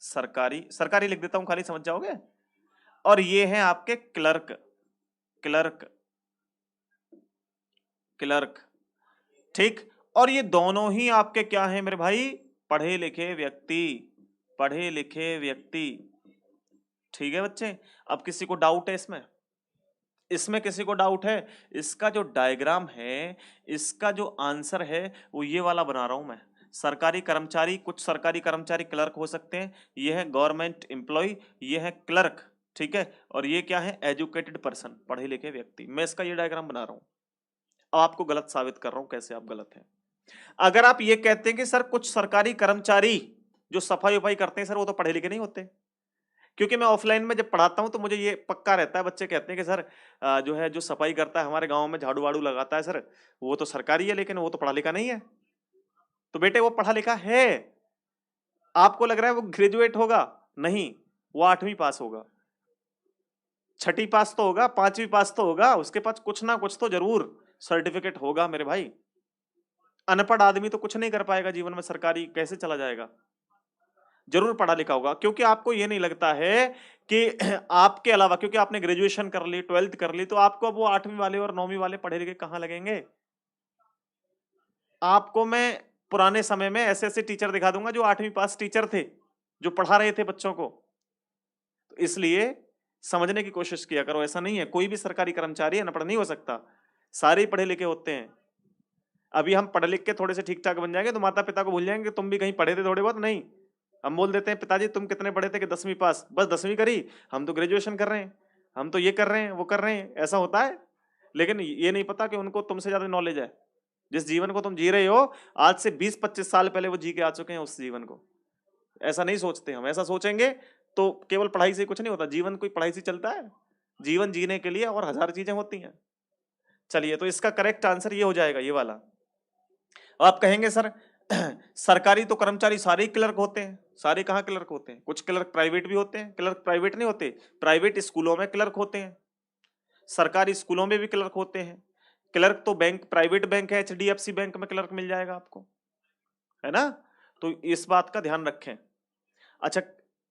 [SPEAKER 1] सरकारी सरकारी लिख देता हूं, खाली समझ जाओगे। और ये है आपके क्लर्क, क्लर्क, क्लर्क, ठीक। और ये दोनों ही आपके क्या हैं मेरे भाई, पढ़े लिखे व्यक्ति, पढ़े लिखे व्यक्ति। ठीक है बच्चे, अब किसी को डाउट है इसमें, इसमें किसी को डाउट है? इसका जो डायग्राम है, इसका जो आंसर है वो ये वाला बना रहा हूं मैं। सरकारी कर्मचारी, कुछ सरकारी कर्मचारी क्लर्क हो सकते हैं, ये है गवर्नमेंट एम्प्लॉय, ये है क्लर्क, ठीक है। और ये क्या है, एजुकेटेड पर्सन, पढ़े लिखे व्यक्ति। मैं इसका ये डायग्राम बना रहा हूं, अब आपको गलत साबित कर रहा हूं कैसे आप गलत हैं। अगर आप ये कहते हैं कि सर कुछ सरकारी कर्मचारी जो सफाई वफाई करते हैं सर वो तो पढ़े लिखे नहीं होते, क्योंकि मैं ऑफलाइन में जब पढ़ाता हूं तो मुझे ये पक्का रहता है, बच्चे कहते हैं कि सर जो है जो सफाई करता है हमारे गांव में, झाड़ू वाड़ू लगाता है सर, वो तो सरकारी है लेकिन वो तो पढ़ा लिखा नहीं है। तो बेटे वो पढ़ा लिखा है, आपको लग रहा है वो ग्रेजुएट होगा, नहीं, वो 8वीं पास होगा, 6ठी पास तो होगा, 5वीं पास तो होगा, उसके पास कुछ ना कुछ तो जरूर सर्टिफिकेट होगा मेरे भाई। अनपढ़ आदमी तो कुछ नहीं कर पाएगा जीवन में, सरकारी कैसे चला जाएगा, जरूर पढ़ा लिखा होगा। क्योंकि आपको ये नहीं लगता है कि आपके अलावा, क्योंकि आपने ग्रेजुएशन कर ली, 12th कर ली, तो आपको अब वो 8वीं वाले और 9वीं वाले पढ़े लिखे कहां लगेंगे? आपको मैं पुराने समय में ऐसे ऐसे टीचर दिखा दूंगा जो 8वीं पास टीचर थे, जो पढ़ा रहे थे बच्चों को। तो इसलिए समझने की कोशिश किया करो, ऐसा नहीं है कोई भी सरकारी कर्मचारी अनपढ़ नहीं हो सकता, सारे ही पढ़े लिखे होते हैं। अभी हम पढ़ लिख के थोड़े से ठीक ठाक बन जाएंगे तो माता पिता को भूल जाएंगे तुम भी कहीं पढ़े थे थोड़े बहुत, नहीं। हम बोल देते हैं पिताजी तुम कितने पढ़े थे कि 10वीं पास, बस 10वीं करी, हम तो ग्रेजुएशन कर रहे हैं, हम तो ये कर रहे हैं वो कर रहे हैं, ऐसा होता है। लेकिन ये नहीं पता कि उनको तुमसे ज्यादा नॉलेज है, जिस जीवन को तुम जी रहे हो आज से 20-25 साल पहले वो जी के आ चुके हैं उस जीवन को। ऐसा नहीं सोचते हम, ऐसा सोचेंगे तो केवल पढ़ाई से कुछ नहीं होता, जीवन कोई पढ़ाई से चलता है? जीवन जीने के लिए और हजार चीजें होती हैं। चलिए, तो इसका करेक्ट आंसर ये हो जाएगा, ये वाला। आप कहेंगे सर सरकारी तो कर्मचारी सारे ही क्लर्क होते हैं, सारे कहाँ क्लर्क होते हैं, कुछ क्लर्क प्राइवेट भी होते हैं। क्लर्क प्राइवेट नहीं होते, प्राइवेट स्कूलों में क्लर्क होते हैं, सरकारी स्कूलों में भी क्लर्क होते हैं। क्लर्क तो बैंक, प्राइवेट बैंक है, एचडीएफसी बैंक में क्लर्क मिल जाएगा आपको, है ना। तो इस बात का ध्यान रखें। अच्छा,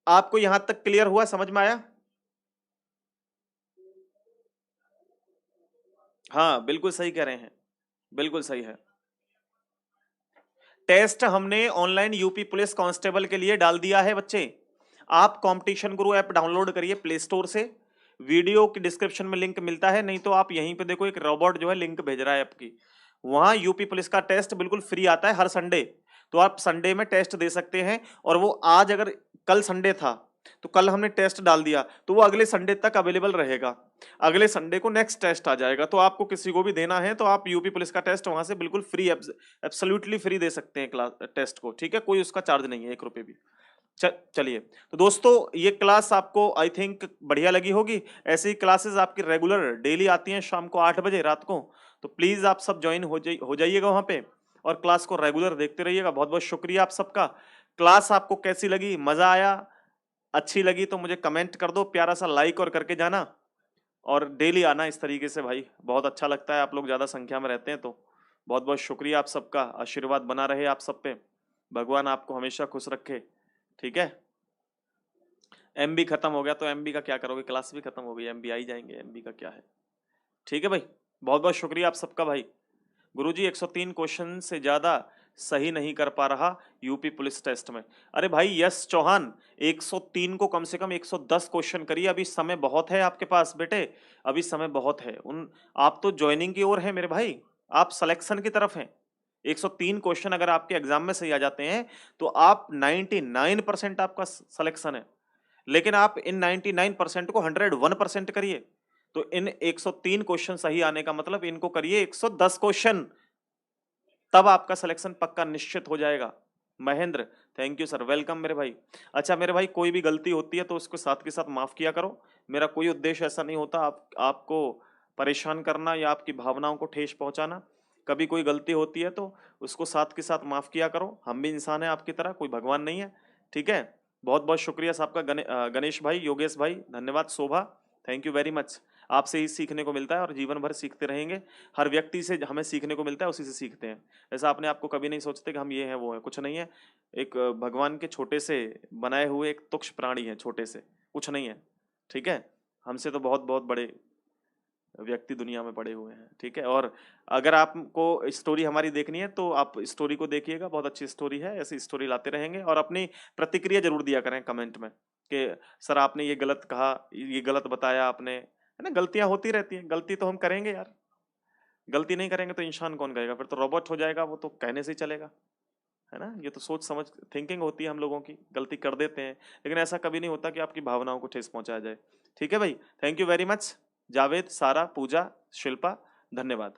[SPEAKER 1] आपको यहां तक क्लियर हुआ, समझ में आया? हाँ बिल्कुल सही कह रहे हैं, बिल्कुल सही है। टेस्ट हमने ऑनलाइन यूपी पुलिस कांस्टेबल के लिए डाल दिया है बच्चे। आप कंपटीशन गुरु ऐप डाउनलोड करिए प्ले स्टोर से, वीडियो की डिस्क्रिप्शन में लिंक मिलता है, नहीं तो आप यहीं पे देखो एक रोबोट जो है लिंक भेज रहा है आपकी, वहां यूपी पुलिस का टेस्ट बिल्कुल फ्री आता है हर संडे। तो आप संडे में टेस्ट दे सकते हैं, और वो आज अगर कल संडे था तो कल हमने टेस्ट डाल दिया तो वो अगले संडे तक अवेलेबल रहेगा, अगले संडे को नेक्स्ट टेस्ट आ जाएगा। तो आपको किसी को भी देना है तो आप यूपी पुलिस का टेस्ट वहां से बिल्कुल फ्री, एब्सोल्युटली फ्री दे सकते हैं क्लास टेस्ट को, ठीक है, कोई उसका चार्ज नहीं है 1 रुपए भी। चलिए, तो दोस्तों ये क्लास आपको आई थिंक बढ़िया लगी होगी। ऐसी क्लासेस आपकी रेगुलर डेली आती हैं शाम को 8 बजे रात को, तो प्लीज आप सब ज्वाइन हो जाइएगा वहां पे और क्लास को रेगुलर देखते रहिएगा। बहुत बहुत शुक्रिया आप सबका। क्लास आपको कैसी लगी, मजा आया, अच्छी लगी तो मुझे कमेंट कर दो, प्यारा सा लाइक और करके जाना, और डेली आना इस तरीके से भाई, बहुत अच्छा लगता है आप लोग ज्यादा संख्या में रहते हैं तो। बहुत बहुत शुक्रिया आप सबका, आशीर्वाद बना रहे आप सब पे, भगवान आपको हमेशा खुश रखे। ठीक है, एमबी खत्म हो गया तो एमबी का क्या करोगे, क्लास भी खत्म हो गई, एमबी आई जाएंगे, एमबी का क्या है। ठीक है भाई, बहुत बहुत शुक्रिया आप सबका भाई। गुरुजी 103 क्वेश्चन से ज्यादा सही नहीं कर पा रहा यूपी पुलिस टेस्ट में। अरे भाई यस चौहान, 103 को कम से कम 110 क्वेश्चन करिए, अभी समय बहुत है आपके पास बेटे, अभी समय बहुत है। उन आप तो ज्वाइनिंग की ओर है मेरे भाई, आप सिलेक्शन की तरफ हैं। 103 क्वेश्चन अगर आपके एग्जाम में सही आ जाते हैं तो आप 99% आपका सिलेक्शन है। लेकिन आप इन 99% को 101% करिए, तो इन 103 क्वेश्चन सही आने का मतलब इनको करिए 110 क्वेश्चन, तब आपका सिलेक्शन पक्का निश्चित हो जाएगा। Mahendra, thank you sir, welcome मेरे भाई। अच्छा मेरे भाई, कोई भी गलती होती है तो उसको साथ के साथ माफ किया करो। मेरा कोई उद्देश्य ऐसा नहीं होता आपको परेशान करना या आपकी भावनाओं को ठेस पहुंचाना। कभी कोई गलती होती है तो उसको साथ के साथ माफ किया करो, हम भी इंसान हैं आपकी तरह, कोई भगवान नहीं है। ठीक है, बहुत बहुत शुक्रिया सबका। गणेश भाई, योगेश भाई, धन्यवाद। शोभा, थैंक यू वेरी मच। आपसे ही सीखने को मिलता है और जीवन भर सीखते रहेंगे। हर व्यक्ति से हमें सीखने को मिलता है, उसी से सीखते हैं। ऐसा अपने आप को कभी नहीं सोचते कि हम ये हैं वो हैं, कुछ नहीं है। एक भगवान के छोटे से बनाए हुए एक तुच्छ प्राणी है, छोटे से, कुछ नहीं है। ठीक है, हमसे तो बहुत बहुत बड़े व्यक्ति दुनिया में पड़े हुए हैं। ठीक है, और अगर आपको स्टोरी हमारी देखनी है तो आप स्टोरी को देखिएगा, बहुत अच्छी स्टोरी है, ऐसी स्टोरी लाते रहेंगे। और अपनी प्रतिक्रिया जरूर दिया करें कमेंट में कि सर आपने ये गलत कहा, ये गलत बताया आपने, है ना। गलतियां होती रहती हैं, गलती तो हम करेंगे यार, गलती नहीं करेंगे तो इंसान कौन कहेगा, फिर तो रोबोट हो जाएगा, वो तो कहने से ही चलेगा, है ना। ये तो सोच समझ थिंकिंग होती है हम लोगों की, गलती कर देते हैं, लेकिन ऐसा कभी नहीं होता कि आपकी भावनाओं को ठेस पहुंचाया जाए। ठीक है भाई, thank you very much. Javed, सारा, पूजा, शिल्पा, धन्यवाद,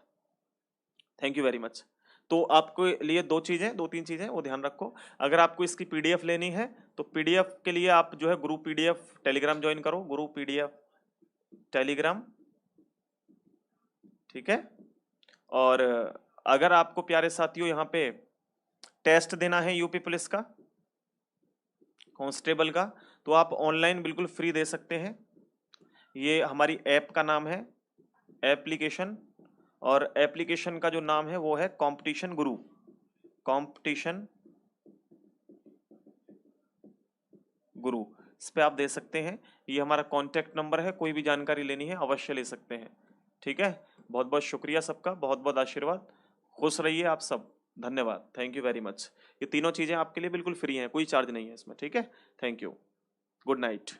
[SPEAKER 1] थैंक यू वेरी मच। तो आपको लिए दो तीन चीजें वो ध्यान रखो। अगर आपको इसकी पीडीएफ लेनी है तो पीडीएफ के लिए आप जो है गुरु पीडीएफ टेलीग्राम ज्वाइन करो, गुरु पीडीएफ टेलीग्राम। ठीक है, और अगर आपको प्यारे साथियों यहाँ पे टेस्ट देना है यूपी पुलिस का, कांस्टेबल का, तो आप ऑनलाइन बिल्कुल फ्री दे सकते हैं। ये हमारी ऐप का नाम है, एप्लीकेशन, और एप्लीकेशन का जो नाम है वो है कंपटीशन गुरु, कंपटीशन गुरु। इस पे आप दे सकते हैं, ये हमारा कांटेक्ट नंबर है, कोई भी जानकारी लेनी है अवश्य ले सकते हैं। ठीक है, बहुत बहुत शुक्रिया सबका, बहुत बहुत आशीर्वाद, खुश रहिए आप सब, धन्यवाद, थैंक यू वेरी मच। ये तीनों चीजें आपके लिए बिल्कुल फ्री हैं, कोई चार्ज नहीं है इसमें। ठीक है, थैंक यू, गुड नाइट।